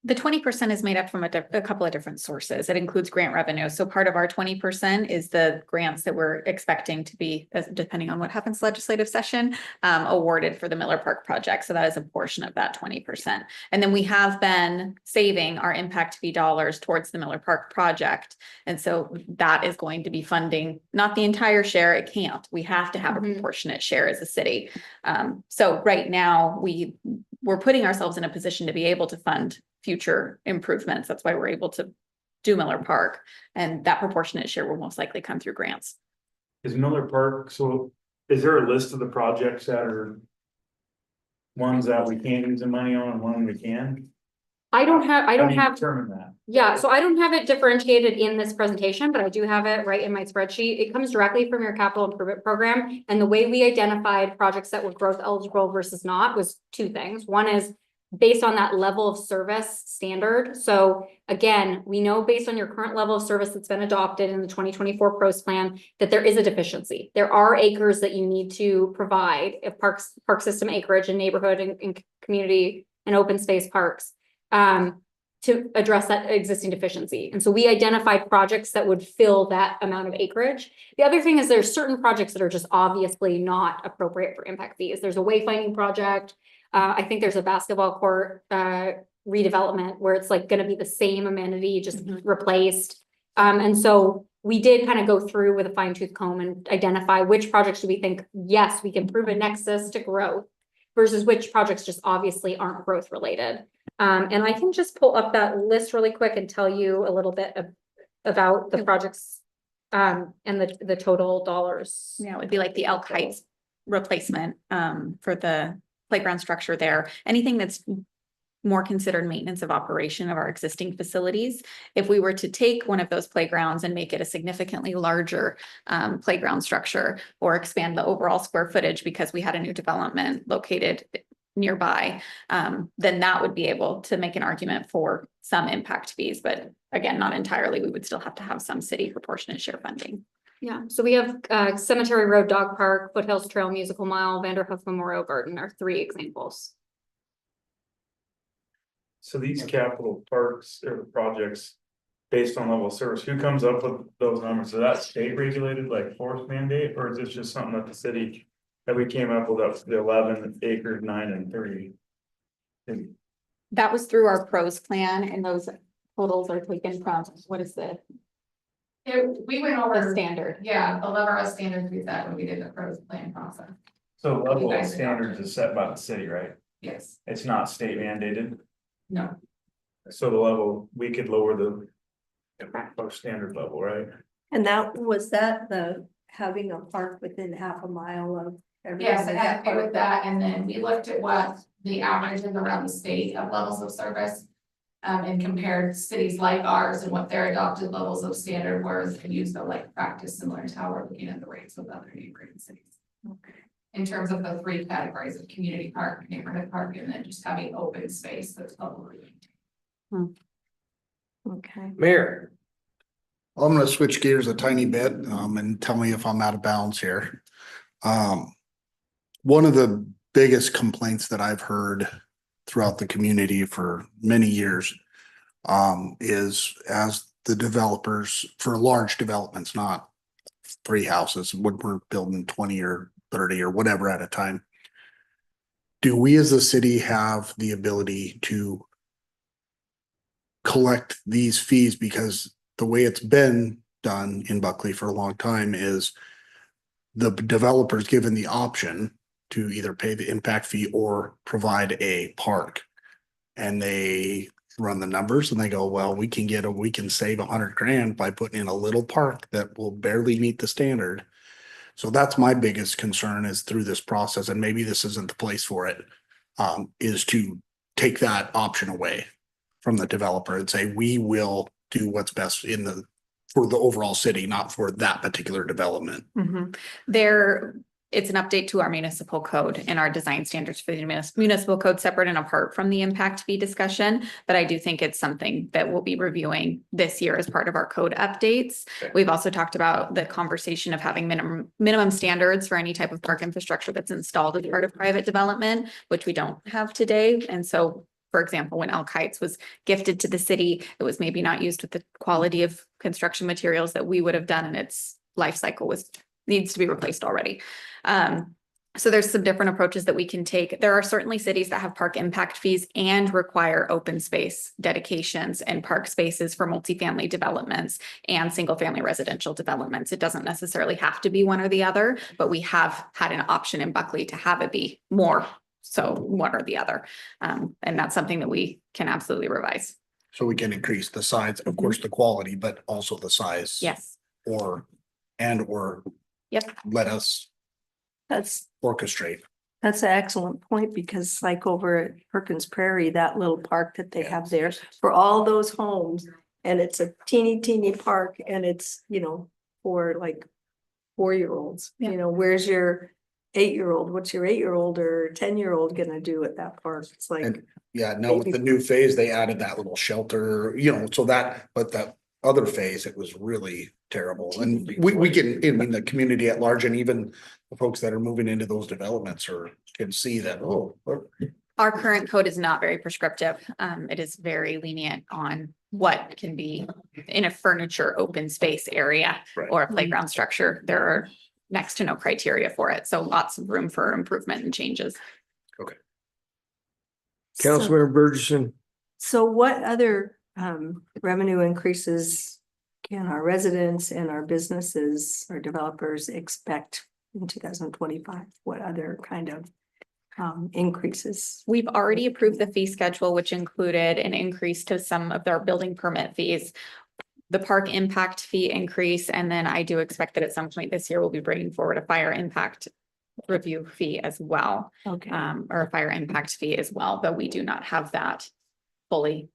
The 20% is made up from a couple of different sources. It includes grant revenue. So part of our 20% is the grants that we're expecting to be, depending on what happens legislative session, awarded for the Miller Park project. So that is a portion of that 20%. And then we have been saving our impact fee dollars towards the Miller Park project. And so that is going to be funding, not the entire share. It can't. We have to have a Mhm. proportionate share as a city. So right now we're putting ourselves in a position to be able to fund future improvements. That's why we're able to do Miller Park, and that proportionate share will most likely come through grants. Is Miller Park, so is there a list of the projects that are ones that we can't use the money on and one we can? I don't How do you have, determine that? yeah, so I don't have it differentiated in this presentation, but I do have it right in my spreadsheet. It comes directly from your capital improvement program. And the way we identified projects that were growth eligible versus not was two things. One is based on that level of service standard. So again, we know based on your current level of service that's been adopted in the 2024 PROS plan that there is a deficiency. There are acres that you need to provide if park system acreage and neighborhood and community and open space parks to address that existing deficiency. And so we identified projects that would fill that amount of acreage. The other thing is there's certain projects that are just obviously not appropriate for impact fees. There's a wayfinding project. I think there's a basketball court redevelopment where it's like going to be the same amenity, just replaced. And so we did kind of go through with a fine tooth comb and identify which projects do we think, yes, we can prove a nexus to growth versus which projects just obviously aren't growth related. And I can just pull up that list really quick and tell you a little bit about the projects and the total dollars. Yeah, it would be like the Elk Heights replacement for the playground structure there. Anything that's more considered maintenance of operation of our existing facilities. If we were to take one of those playgrounds and make it a significantly larger playground structure or expand the overall square footage because we had a new development located nearby, then that would be able to make an argument for some impact fees. But again, not entirely. We would still have to have some city proportionate share funding. Yeah, so we have Cemetery Road Dog Park, Foothills Trail Musical Mile, Vanderhoof Memorial Garden are 3 examples. So these capital parks or projects based on level of service, who comes up with those numbers? Is that state regulated like forest mandate, or is this just something that the city that we came up with up to the 11 acres, 9 and 3? That was through our pros plan, and those totals are taken from, what is the We went over, standard? yeah, the lever of standards we set when we did the pros plan process. So level of guys standards is set by the city, right? Yes, It's not state mandated. no, So the level, we could lower the our standard level, right? And was that the having a park within half a mile of everything? yes, it had to do with that, and then we looked at what the average is around the state of levels of service. And compared cities like ours and what their adopted levels of standard were, and use the like practice similar to how we're looking at the rates with other neighboring cities. In terms of the three categories of community park, neighborhood park, and then just having open space that's publicly maintained. Okay. Mayor, I'm gonna switch gears a tiny bit, and tell me if I'm out of bounds here. One of the biggest complaints that I've heard throughout the community for many years, is as the developers for large developments, not 3 houses, when we're building 20 or 30 or whatever at a time. Do we as a city have the ability to collect these fees? Because the way it's been done in Buckley for a long time is the developer's given the option to either pay the impact fee or provide a park. And they run the numbers and they go, well, we can save $100,000 by putting in a little park that will barely meet the standard. So that's my biggest concern is through this process, and maybe this isn't the place for it, is to take that option away from the developer and say, we will do what's best for the overall city, not for that particular development. It's an update to our municipal code and our design standards for the municipal code, separate and apart from the impact fee discussion. But I do think it's something that we'll be reviewing this year as part of our code updates. Okay. We've also talked about the conversation of having minimum standards for any type of park infrastructure that's installed as part of private development, which we don't have today. And so, for example, when Elk Heights was gifted to the city, it was maybe not used with the quality of construction materials that we would have done, and its life cycle needs to be replaced already. So there's some different approaches that we can take. There are certainly cities that have park impact fees and require open space dedications and park spaces for multifamily developments and single family residential developments. It doesn't necessarily have to be one or the other, but we have had an option in Buckley to have it be more so one or the other. And that's something that we can absolutely revise. So we can increase the size, of course, the quality, but also the size. Yes. Or Yep. let us That's orchestrate. an excellent point, because like over at Perkins Prairie, that little park that they have there for all those homes. And it's a teeny park, and it's, for like 4-year-olds, Yeah. Where's your 8-year-old? What's your 8-year-old or 10-year-old gonna do at that park? It's like, And yeah, no, with the new phase, they added that little shelter, so but that other phase, it was really terrible. And we can, in the community at large, and even the folks that are moving into those developments can see that, Our current code is not very prescriptive. It is very lenient on what can be in a furniture open space area Right. or a playground structure. There are next to no criteria for it. So lots of room for improvement and changes. Councilmember Burgess. So what other revenue increases can our residents and our businesses or developers expect in 2025? What other kind of increases? We've already approved the fee schedule, which included an increase to some of their building permit fees, the park impact fee increase, and then I do expect that at some point this year we'll be bringing forward a fire impact review fee as well, Okay. or a fire impact fee as well, but we do not have that fully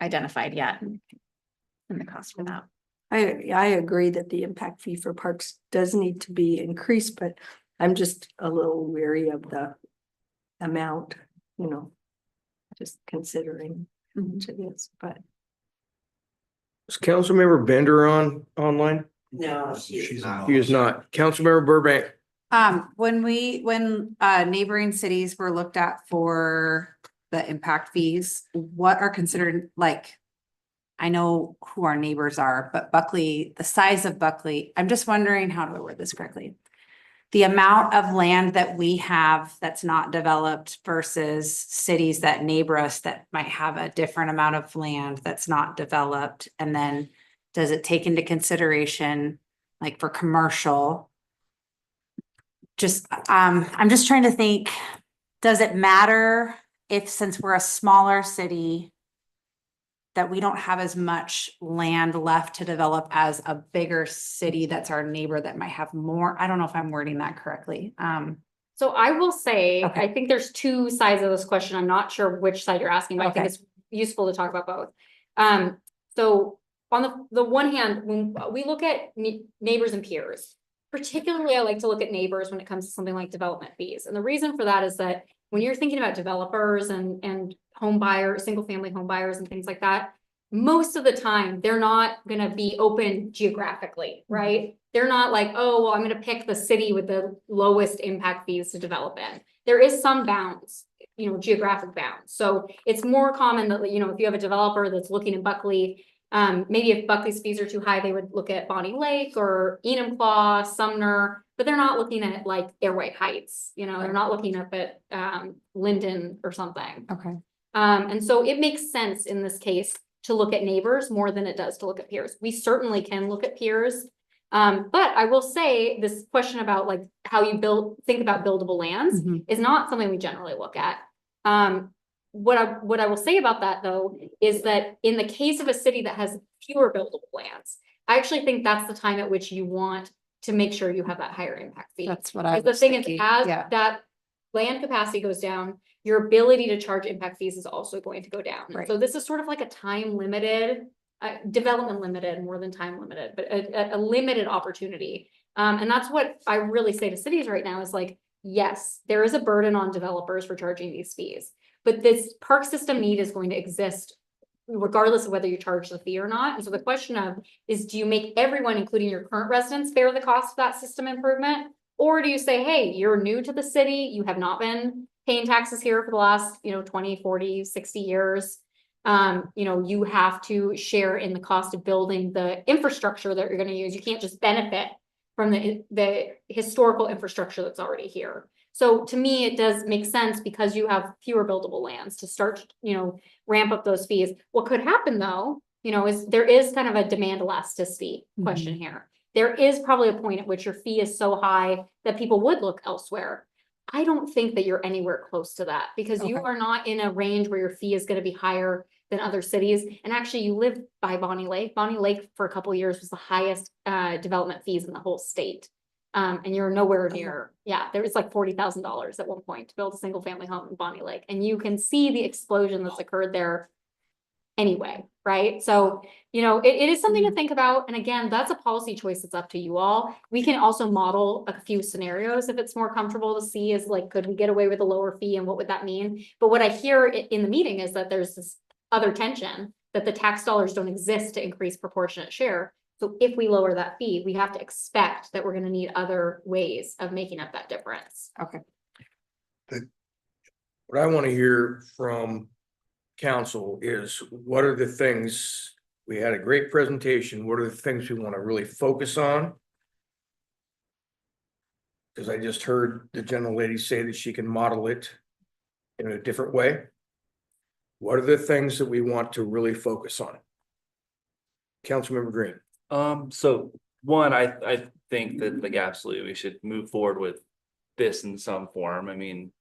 identified yet and the cost for that. I agree that the impact fee for parks does need to be increased, but I'm just a little weary of the amount, just considering how much it is, but. Is Councilmember Bender online? No, she's not. He is not. Councilmember Burbank. When neighboring cities were looked at for the impact fees, what are considered I know who our neighbors are, but Buckley, the size of Buckley, I'm just wondering, how do I word this correctly? The amount of land that we have that's not developed versus cities that neighbor us that might have a different amount of land that's not developed. And then does it take into consideration, for commercial? I'm just trying to think, does it matter if, since we're a smaller city, that we don't have as much land left to develop as a bigger city that's our neighbor that might have more? I don't know if I'm wording that correctly. So I will say, Okay. I think there's two sides of this question. I'm not sure which side you're asking, but I think Okay. it's useful to talk about both. So on the one hand, when we look at neighbors and peers, particularly I like to look at neighbors when it comes to something like development fees. And the reason for that is that when you're thinking about developers and home buyers, single family home buyers and things like that, most of the time, they're not gonna be open geographically, right? They're not like, oh, well, I'm gonna pick the city with the lowest impact fees to develop in. There is some bounds, geographic bounds. So it's more common that, if you have a developer that's looking in Buckley, maybe if Buckley's fees are too high, they would look at Bonnie Lake or Enumclaw, Sumner, but they're not looking at like Airway Heights, they're not looking up at Linden or something. Okay. And so it makes sense in this case to look at neighbors more than it does to look at peers. We certainly can look at peers. But I will say this question about like how you think about buildable lands is not something we generally look at. What I will say about that though, is that in the case of a city that has fewer buildable lands, I actually think that's the time at which you want to make sure you have that higher impact fee. That's what I The was thing is, thinking. as Yeah. that land capacity goes down, your ability to charge impact fees is also going to go down. Right. So this is sort of like a time limited, development limited more than time limited, but a limited opportunity. And that's what I really say to cities right now is like, yes, there is a burden on developers for charging these fees, but this park system need is going to exist regardless of whether you charge the fee or not. And so the question is, do you make everyone, including your current residents, bear the cost of that system improvement? Or do you say, hey, you're new to the city, you have not been paying taxes here for the last, 20, 40, 60 years. You have to share in the cost of building the infrastructure that you're going to use. You can't just benefit from the historical infrastructure that's already here. So to me, it does make sense because you have fewer buildable lands to start, ramp up those fees. What could happen though, is there is kind of a demand elasticity question here. There is probably a point at which your fee is so high that people would look elsewhere. I don't think that you're anywhere close to that because you Okay. are not in a range where your fee is going to be higher than other cities. And actually you live by Bonnie Lake. Bonnie Lake for a couple of years was the highest development fees in the whole state. And you're nowhere near, there was like $40,000 at one point to build a single family home in Bonnie Lake. And you can see the explosion that's occurred there anyway, right? So, it is something to think about. And again, that's a policy choice that's up to you all. We can also model a few scenarios if it's more comfortable to see is like, could we get away with a lower fee and what would that mean? But what I hear in the meeting is that there's this other tension that the tax dollars don't exist to increase proportionate share. So if we lower that fee, we have to expect that we're going to need other ways of making up that difference. Okay. What I want to hear from council is what are the things, we had a great presentation, what are the things we want to really focus on? Because I just heard the gentle lady say that she can model it in a different way. What are the things that we want to really focus on? Councilmember Green. So one, I think that like absolutely we should move forward with this in some form. I mean,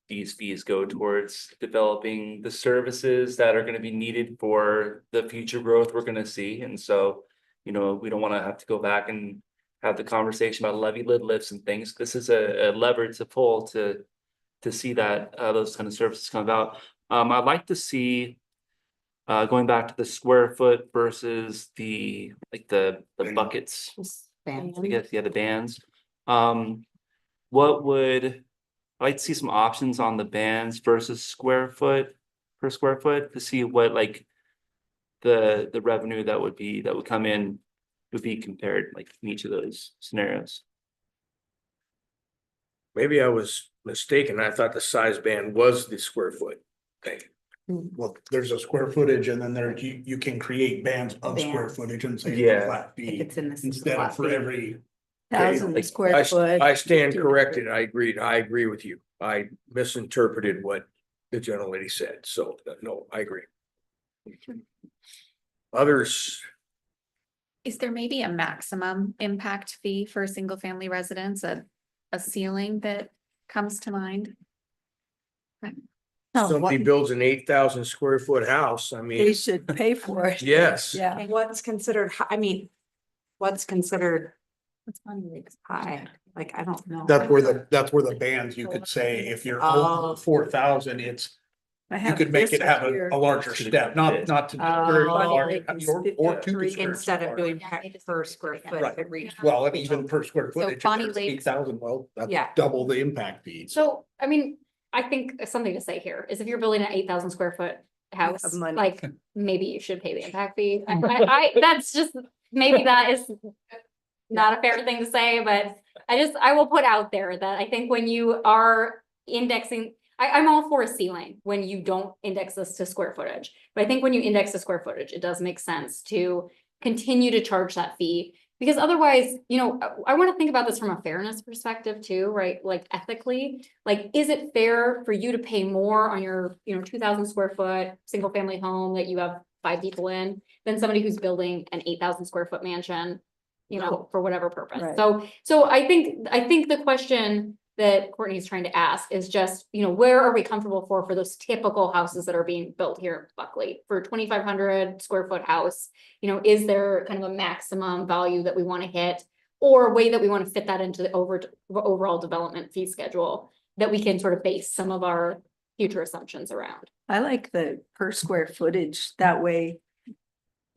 these fees go towards developing the services that are going to be needed for the future growth we're going to see. And so, we don't want to have to go back and have the conversation about levy lid lifts and things. This is a lever to pull to see that those kind of services come about. I'd like to see going back to the square foot versus the buckets, Band. I guess, the bands. I'd like to see some options on the bands versus square foot per square foot to see what like the revenue that would come in would be compared like in each of those scenarios. Maybe I was mistaken. I thought the size band was the square foot thing. Well, there's a square footage and then there you can create bands of square Bands. footage and say it's a Yeah. flat If fee it's in this. instead of for every. Thousand like, square foot. I stand corrected. I agree with you. I misinterpreted what the gentle lady said. So no, I agree. Others, Is there maybe a maximum impact fee for single family residents, a ceiling that comes to mind? Oh, somebody builds an 8,000 square foot house. I They mean, should pay for it. yes. Yeah. What's considered, what's considered high? Like, I don't know. That's where the bands, you could say, if you're Oh. over 4,000, it's I You have could make this it have here. a larger step, not to discourage Oh. large, or two. Three Instead of doing per square foot, Right. it reads. Well, and even per square So footage, Bonnie if Lake's- 8,000, well, that's Yeah. double the impact fees. So, I mean, I think something to say here is if you're building an 8,000 square foot house, have money. like, maybe you should pay the impact fee. That's just, maybe that is not a fair thing to say, but I will put out there that I think when you are indexing, I'm all for a ceiling when you don't index this to square footage. But I think when you index to square footage, it does make sense to continue to charge that fee. Because otherwise, you know, I want to think about this from a fairness perspective too, right? Like ethically, like, is it fair for you to pay more on your, 2,000 square foot, single family home that you have 5 people in than somebody who's building an 8,000 square foot mansion, for whatever purpose? Right. So I think the question that Courtney's trying to ask is just, where are we comfortable for those typical houses that are being built here in Buckley for 2,500 square foot house? Is there kind of a maximum value that we want to hit or a way that we want to fit that into the overall development fee schedule that we can sort of base some of our future assumptions around? I like the per square footage. That way,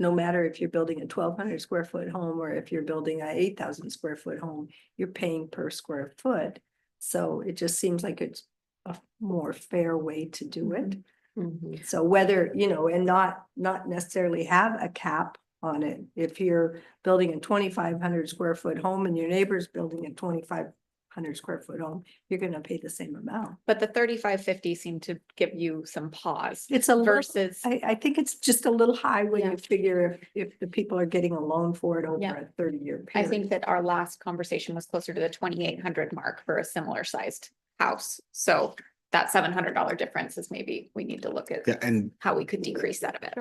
no matter if you're building a 1,200 square foot home or if you're building a 8,000 square foot home, you're paying per square foot. So it just seems like it's a more fair way to do it. Mhm. So whether, and not necessarily have a cap on it. If you're building a 2,500 square foot home and your neighbor's building a 2,500 square foot home, you're gonna pay the same amount. But the 3550 seemed to give you some pause It's a little, versus, I think it's just a little high when Yeah. you figure if the people are getting a loan for it over Yeah. a 30-year I period. think that our last conversation was closer to the 2,800 mark for a similar sized house. So that $700 difference is maybe we need to look at Yeah, and how we could decrease that a bit.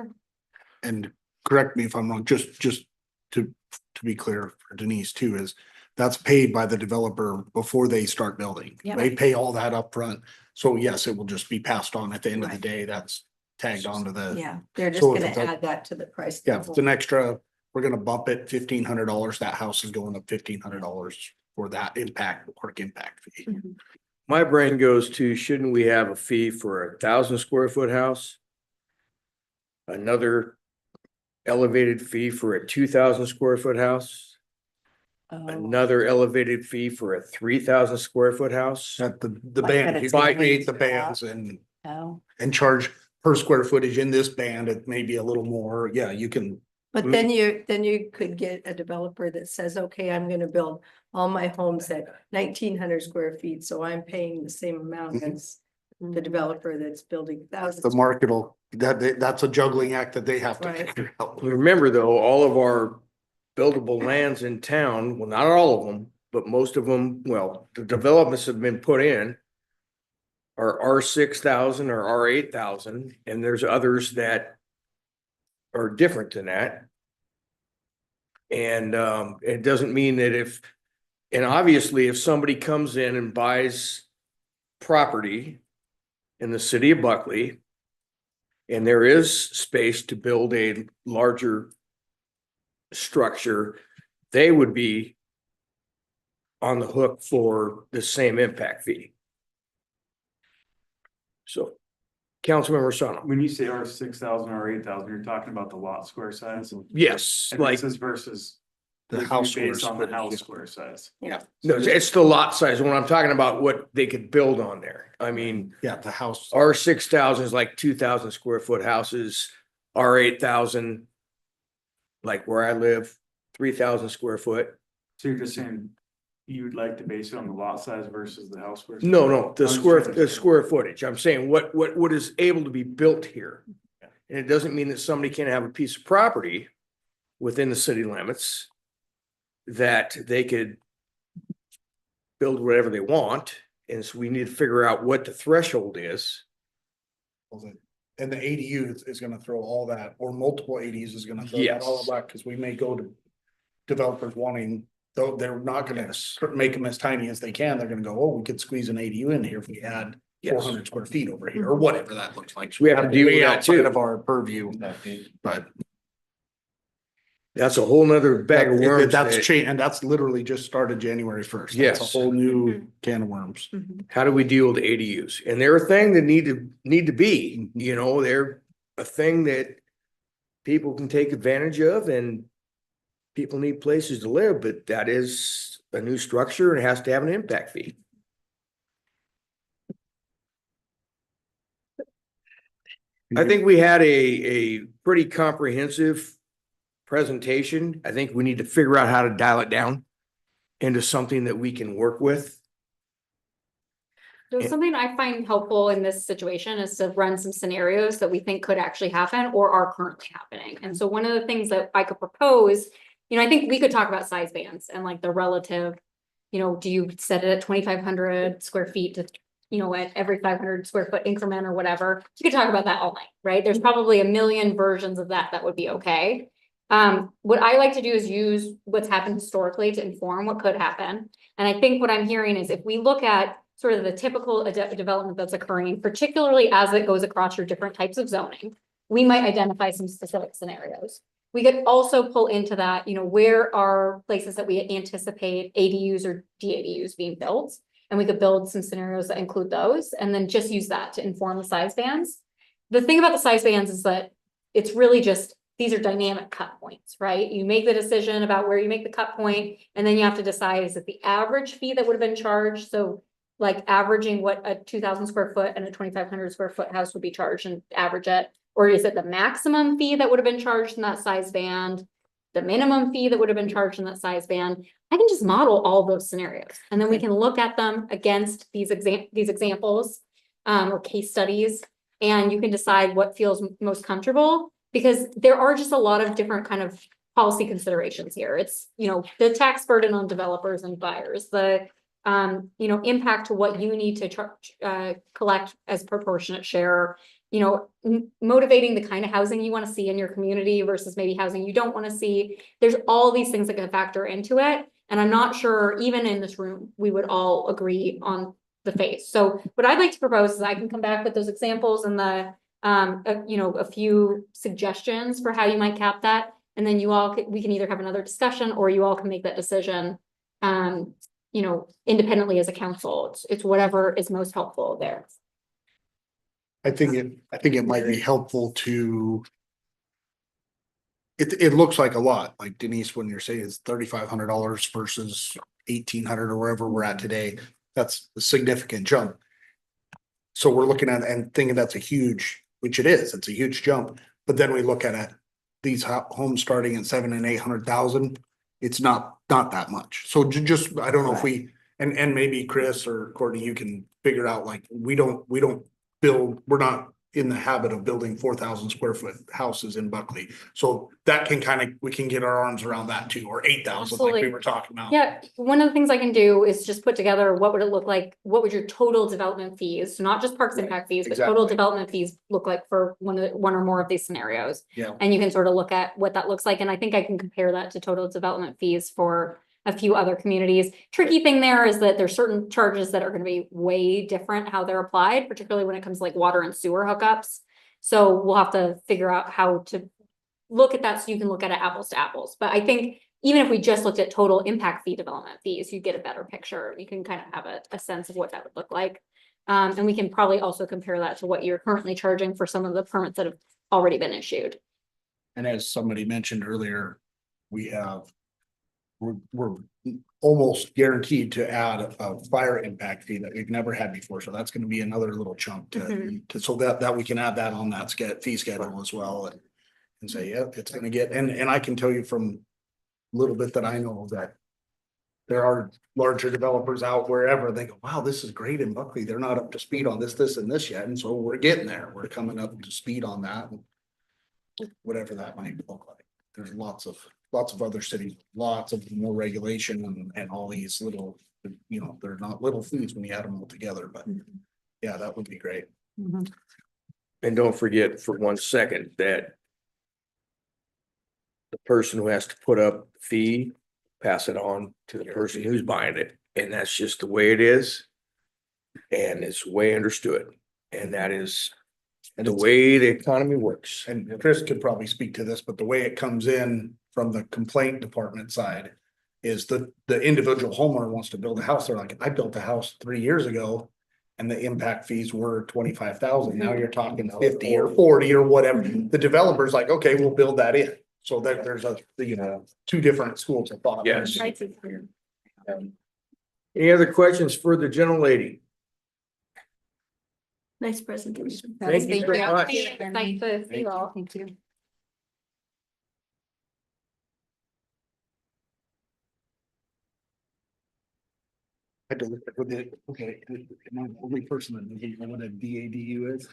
And correct me if I'm wrong, just to be clear for Denise too, is that's paid by the developer before they start building. Yeah. They pay all that up front. So yes, it will just be passed on at the end of the Right. day. That's tagged onto the, Yeah, they're just So if gonna it's a- add that to the price. yeah, if level. it's an extra, we're gonna bump it $1,500. That house is going up $1,500 for that work impact fee. My brain goes to, shouldn't we have a fee for a 1,000 square foot house? Another elevated fee for a 2,000 square foot house? Oh. Another elevated fee for a 3,000 square foot house? At the Like band, that you it's can linked create the to that. bands and Oh, charge per square footage in this band. It may be a little more. Yeah, you can. but then you could get a developer that says, okay, I'm gonna build all my homes at 1,900 square feet, so I'm paying the same amount Mhm. as the developer that's building thousands. The market will, that's a juggling act that they have to Right. figure out. Remember though, all of our buildable lands in town, well, not all of them, but most of them, well, the developments have been put in are R6,000 or R8,000, and there's others that are different than that. And it doesn't mean that and obviously if somebody comes in and buys property in the city of Buckley, and there is space to build a larger structure, they would be on the hook for the same impact fee. So, Councilmember Sano, When you say R6,000 or 8,000, you're talking about the lot square size? yes, And like, this is versus. The this is house Based square on the footage, house yeah. square size. Yeah. no, it's the lot size. When I'm talking about what they could build on there, I mean, Yeah, the house. R6,000 is like 2,000 square foot houses, R8,000, like where I live, 3,000 square foot. So you're just saying you would like to base it on the lot size versus the house square? size? No, the I'm just square, trying to- the square footage. I'm saying what is able to be built here. And it doesn't mean that somebody can't have a piece of property within the city limits that they could build whatever they want. And so we need to figure out what the threshold is. And the ADU is gonna throw all that, or multiple ADUs is gonna throw that all Yes. back, because we may go to developers wanting, though they're not gonna make them as tiny as they can, they're gonna go, oh, we could squeeze an ADU in here if we had Yes. 400 square feet over here, or whatever that looks like. We have to deal with Way that outside too. of our purview, but That's a whole nother bag of worms. That's that- change, and that's literally just started January first. That's Yes. a whole new Mhm. can of worms. How do we deal with the ADUs? And they're a thing that need to be, you know, they're a thing that people can take advantage of, and people need places to live, but that is a new structure and it has to have an impact fee. I think we had a pretty comprehensive presentation. I think we need to figure out how to dial it down into something that we can work with. So something I find helpful in this situation is to run some scenarios that we think could actually happen or are currently happening. And so one of the things that I could propose, I think we could talk about size bands and like the relative, do you set it at 2,500 square feet to, at every 500 square foot increment or whatever? You could talk about that all night, right? There's probably a million versions of that would be okay. What I like to do is use what's happened historically to inform what could happen. And I think what I'm hearing is if we look at sort of the typical development that's occurring, particularly as it goes across your different types of zoning, we might identify some specific scenarios. We could also pull into that, where are places that we anticipate ADUs or DADUs being built? And we could build some scenarios that include those and then just use that to inform the size bands. The thing about the size bands is that it's really just, these are dynamic cut points, right? You make the decision about where you make the cut point, and then you have to decide, is it the average fee that would have been charged? So like averaging what a 2,000 square foot and a 2,500 square foot house would be charged and average it? Or is it the maximum fee that would have been charged in that size band? The minimum fee that would have been charged in that size band? I can just model all those scenarios, and then we can look at them against these examples or case studies, and you can decide what feels most comfortable, because there are just a lot of different kind of policy considerations here. It's, the tax burden on developers and buyers, the impact to what you need to charge, collect as proportionate share, motivating the kind of housing you want to see in your community versus maybe housing you don't want to see. There's all these things that can factor into it. And I'm not sure, even in this room, we would all agree on the face. So what I'd like to propose is I can come back with those examples and a few suggestions for how you might cap that. And then we can either have another discussion, or you all can make that decision, independently as a council. It's whatever is most helpful there. I think it might be helpful to. It looks like a lot, like Denise, when you're saying it's $3,500 versus 1,800 or wherever we're at today, that's a significant jump. So we're looking at and thinking that's a huge, which it is, it's a huge jump. But then we look at it, these homes starting at 700,000 and 800,000, it's not that much. So just, I don't know if we, and maybe Chris or Courtney, you can figure out, like, we don't build, we're not in the habit of building 4,000 square foot houses in Buckley. So that can we can get our arms around that too, or 8,000 like we Absolutely. were talking about. Yeah, one of the things I can do is just put together, what would it look like? What would your total development fees, so not just parks impact fees, but total Exactly. development fees look like for one or more of these scenarios? Yeah. And you can sort of look at what that looks like. And I think I can compare that to total development fees for a few other communities. Tricky thing there is that there's certain charges that are going to be way different how they're applied, particularly when it comes to like water and sewer hookups. So we'll have to figure out how to look at that so you can look at it apples to apples. But I think even if we just looked at total impact fee development fees, you get a better picture. You can kind of have a sense of what that would look like. And we can probably also compare that to what you're currently charging for some of the permits that have already been issued. And as somebody mentioned earlier, we're almost guaranteed to add a fire impact fee that we've never had before. So that's going to be another little chunk so that we can add that on that fee schedule as well, and say, yeah, it's going to get, and I can tell you from a little bit that I know that there are larger developers out wherever, they go, wow, this is great in Buckley. They're not up to speed on this and this yet. And so we're getting there. We're coming up to speed on that. Whatever that might look like. There's lots of other cities, lots of more regulation and all these little, they're not little fees when you add them all together, but yeah, that would be great. And don't forget for 1 second that the person who has to put up the fee, pass it on to the person who's buying it. And that's just the way it is. And it's way understood. And that is the way the economy works. And Chris could probably speak to this, but the way it comes in from the complaint department side. Is the individual homeowner wants to build a house, they're like, I built a house 3 years ago. And the impact fees were 25,000, now you're talking 50 or 40 or whatever, the developer's like, okay, we'll build that in. So that there's two different schools of thought. Yes. Any other questions for the gentle lady? Nice presentation. Thank you very much. Thank you all. Thank you. I had to look at what okay, am I the only person that doesn't know what a DADU is?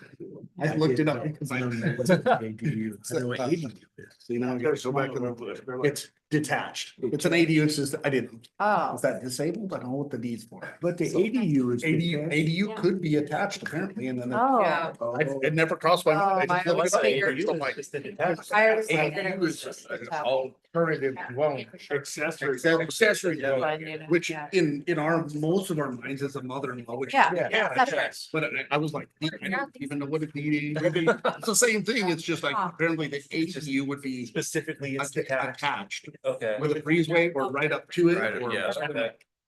I looked it up because I don't know what a DADU is. I know what ADU is. So you know, I gotta go back and look. It's detached. It's an ADU, it's just, I didn't, Oh. is that disabled? I don't know what the D's for. But the ADU is. ADU could be attached apparently, and then. Oh. It never crossed my mind. I just looked it up. figured- So I'm like, I always figured it was ADU just is an a- alternative dwelling. Accessory dwelling. Which Yeah. in our, most of our minds is a mother-in-law, which. Yeah. Yes. But I was like, I don't even know what a DADU would be. It's the same thing. It's just like apparently the ADU would be Specifically, it's attached. attached Okay. with a breezeway or right up to it. Right, or- yeah.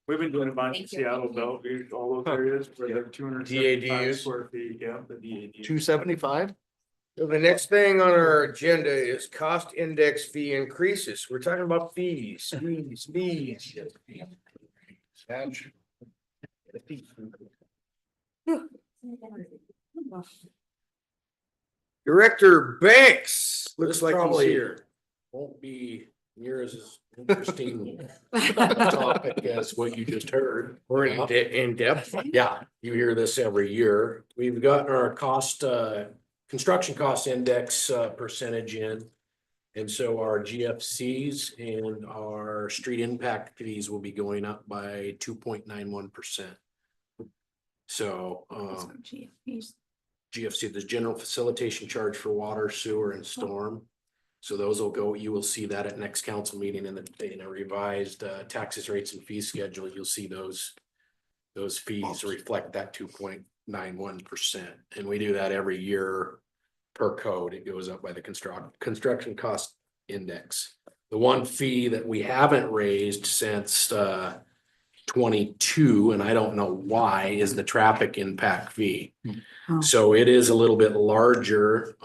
We've been doing a bunch in Thank you. Seattle, Bellevue, all those areas where they're 275 DADUs. square feet, yeah, the DADU. 275? So the next thing on our agenda is cost index fee increases. We're talking about fees. Director Banks, looks like he's probably- here. Won't be near as interesting topic as what you just heard. We're in depth. Yeah, you hear this every year. We've gotten our construction cost index percentage in. And so our GFCs and our street impact fees will be going up by 2.91%. So GFC, the general facilitation charge for water, sewer and storm. So those will go, you will see that at next council meeting in a revised taxes, rates and fee schedule. You'll see those fees reflect that 2.91%. And we do that every year per code. It goes up by the construction cost index. The one fee that we haven't raised since 22, and I don't know why, is the traffic impact fee. Oh. So it is a little bit larger.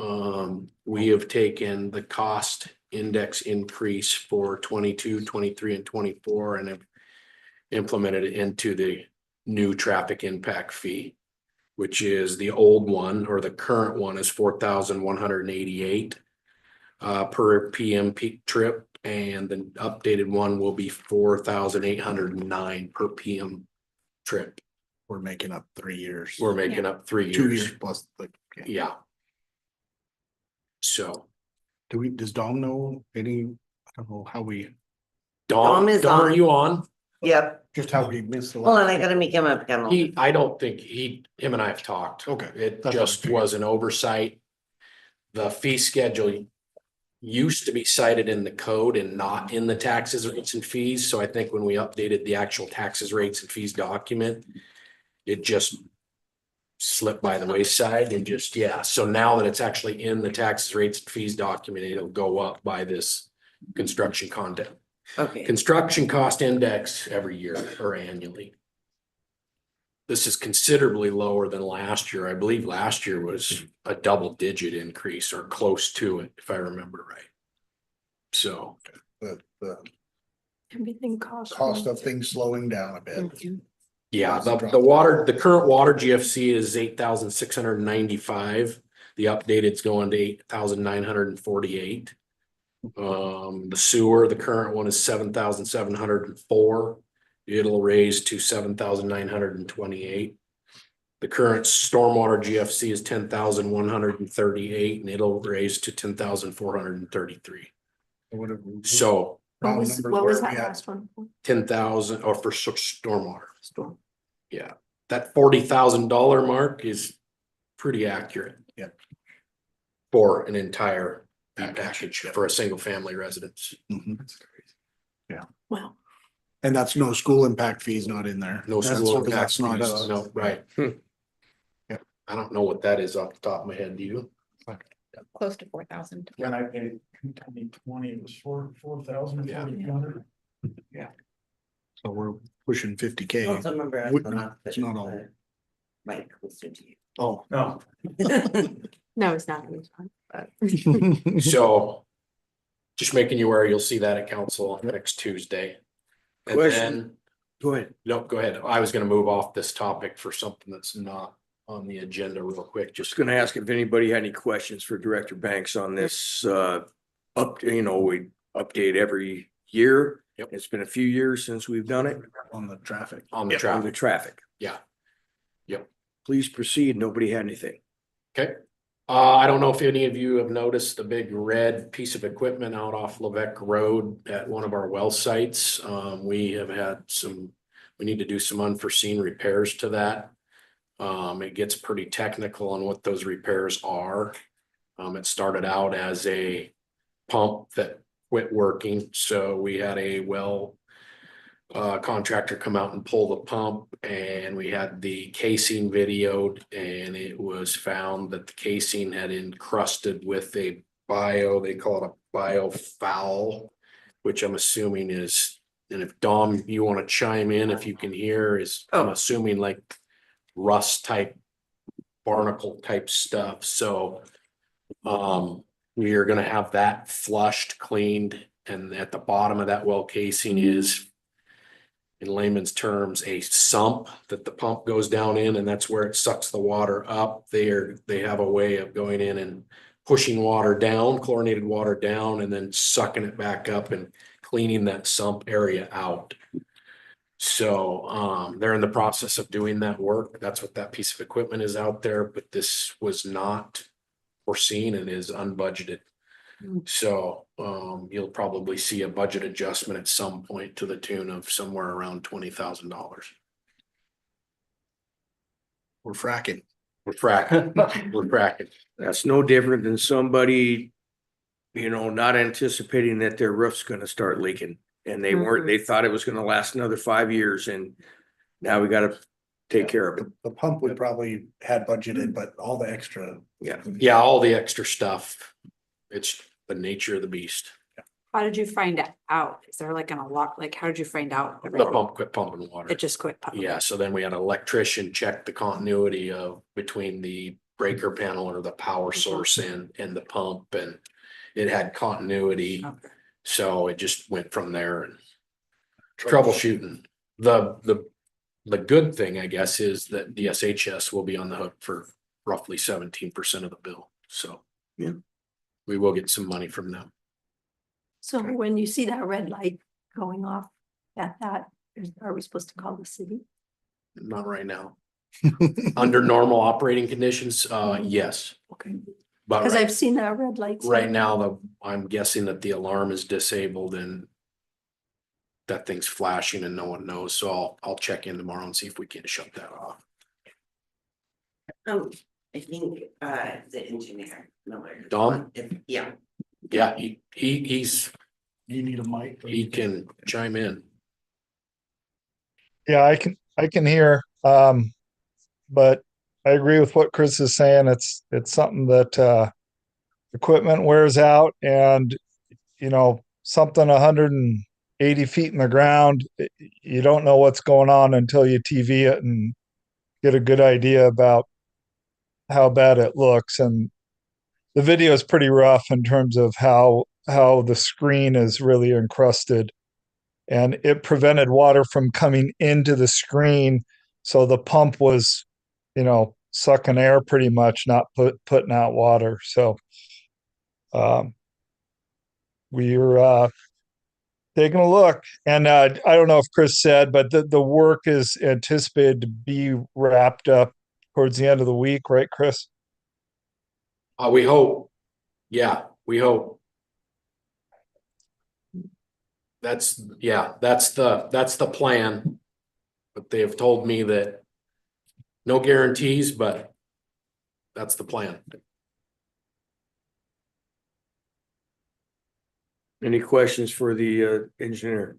We have taken the cost index increase for 22, 23, and 24 and have implemented it into the new traffic impact fee, which is the old one, or the current one is 4,188 per PM peak trip. And the updated one will be 4,809 per PM trip. We're making up 3 years. We're making up 3 years. 2 years plus, like, Yeah. So does Dom know any, I don't know how we, Dom, is Dom, are on. you on? Yep, just how we missed the. hold on, I gotta make him a panel. I don't think him and I have talked. Okay. It That's just okay. was an oversight. The fee schedule used to be cited in the code and not in the taxes, rates and fees. So I think when we updated the actual taxes, rates and fees document, it just slipped by the wayside and just, yeah. So now that it's actually in the taxes, rates and fees document, it'll go up by this construction content. Okay, Construction cost index every year or annually. This is considerably lower than last year. I believe last year was a double-digit increase or close to it, if I remember right. So, The Everything costs. cost of things slowing down a bit. yeah, the current water GFC is 8,695. The updated's going to 8,948. The sewer, the current one is 7,704. It'll raise to 7,928. The current stormwater GFC is 10,138 and it'll raise to 10,433. So What was that last one? 10,000 or for stormwater. Storm. Yeah, that $40,000 mark is pretty accurate. Yeah. For an entire package for a single family residence. Well, And that's no school impact fees not in there. No That's- school That's not fees, no, right. Yeah. I don't know what that is off the top of my head, do you? close to 4,000. When I paid 2020, it was 4,000. Yeah. So we're pushing 50K. Also remember. We- It's not all. Right, closer to you. Oh. No, No, it's not. So just making you aware, you'll see that at council next Tuesday. And Question. then, Go ahead. no, go ahead. I was gonna move off this topic for something that's not on the agenda real quick, Just just gonna ask if anybody had any questions for Director Banks on this, we update every year. Yep. It's been a few years since we've done it. On the traffic. on the On traffic. the traffic. Yeah. Yep. Please proceed. Nobody had anything. Okay. I don't know if any of you have noticed the big red piece of equipment out off Levesque Road at one of our well sites. We have had we need to do some unforeseen repairs to that. It gets pretty technical on what those repairs are. It started out as a pump that quit working, so we had a well contractor come out and pull the pump, and we had the casing videoed, and it was found that the casing had encrusted with they call it a biofoul, which I'm assuming is, and if Dom, you want to chime in, if you can hear, I'm assuming like rust type, barnacle type stuff, so we are gonna have that flushed, cleaned, and at the bottom of that well casing is, in layman's terms, a sump that the pump goes down in, and that's where it sucks the water up. They have a way of going in and pushing water down, chlorinated water down, and then sucking it back up and cleaning that sump area out. So they're in the process of doing that work. That's what that piece of equipment is out there, but this was not foreseen and is unbudgeted. So you'll probably see a budget adjustment at some point to the tune of somewhere around $20,000. We're fracking. We're fracking. We're fracking. That's no different than somebody, not anticipating that their roof's gonna start leaking. And they thought it was gonna last another 5 years, and now we gotta take care of it. The pump we probably had budgeted, but all the extra. Yeah, all the extra stuff. It's the nature of the beast. How did you find out? Is there like an alarm? Like, how did you find out? The pump quit pumping water. It just quit pumping. Yeah, so then we had an electrician check the continuity of between the breaker panel or the power source and the pump, and it had continuity. Okay. So it just went from there and troubleshooting. The good thing, I guess, is that DSHS will be on the hook for roughly 17% of the bill. So Yeah. we will get some money from them. So when you see that red light going off are we supposed to call the city? Not right now. Under normal operating conditions, yes. Okay. But Because I've seen that red light. right now, I'm guessing that the alarm is disabled and that thing's flashing and no one knows. So I'll check in tomorrow and see if we can shut that off. I think the engineer, Miller. Dom? Yeah. Yeah, he's, You need a mic. he can chime in. Yeah, I can hear, but I agree with what Chris is saying. It's something that, equipment wears out and, something 180 feet in the ground, you don't know what's going on until you TV it and get a good idea about how bad it looks. And the video is pretty rough in terms of how the screen is really encrusted. And it prevented water from coming into the screen. So the pump was, sucking air pretty much, not putting out water. So we're taking a look. And I don't know if Chris said, but the work is anticipated to be wrapped up towards the end of the week, right, Chris? We hope. Yeah, we hope. That's the plan. But they have told me that no guarantees, but that's the plan. Any questions for the engineer?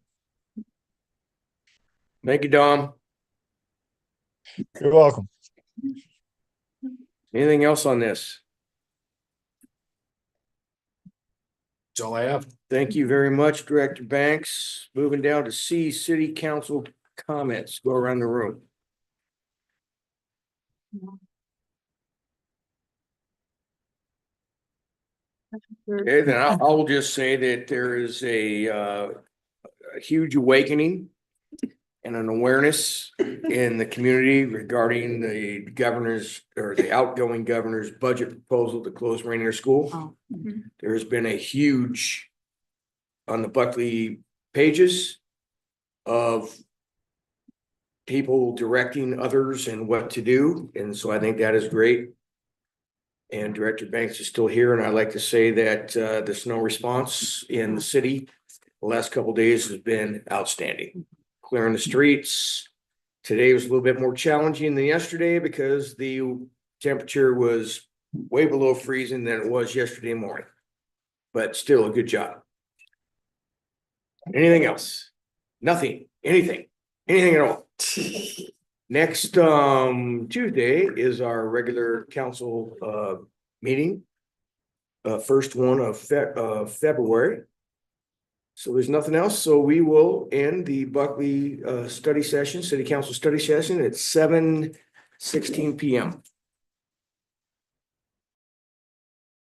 Thank you, Dom. You're welcome. Anything else on this? That's all I have. Thank you very much, Director Banks. Moving down to C, City Council comments. Go around the room. Okay, then I'll just say that there is a huge awakening and an awareness in the community regarding the governor's or the outgoing governor's budget proposal to close Rainier School. Oh, There's been a huge on the Buckley pages of people directing others and what to do. And so I think that is great. And Director Banks is still here. And I'd like to say that the snow response in the city the last couple of days has been outstanding. Clearing the streets. Today was a little bit more challenging than yesterday because the temperature was way below freezing than it was yesterday morning. But still a good job. Anything else? Nothing, anything at all. Next, Tuesday is our regular council, meeting. First one of February. So there's nothing else. So we will end the Buckley, study session, city council study session at 7:16 PM.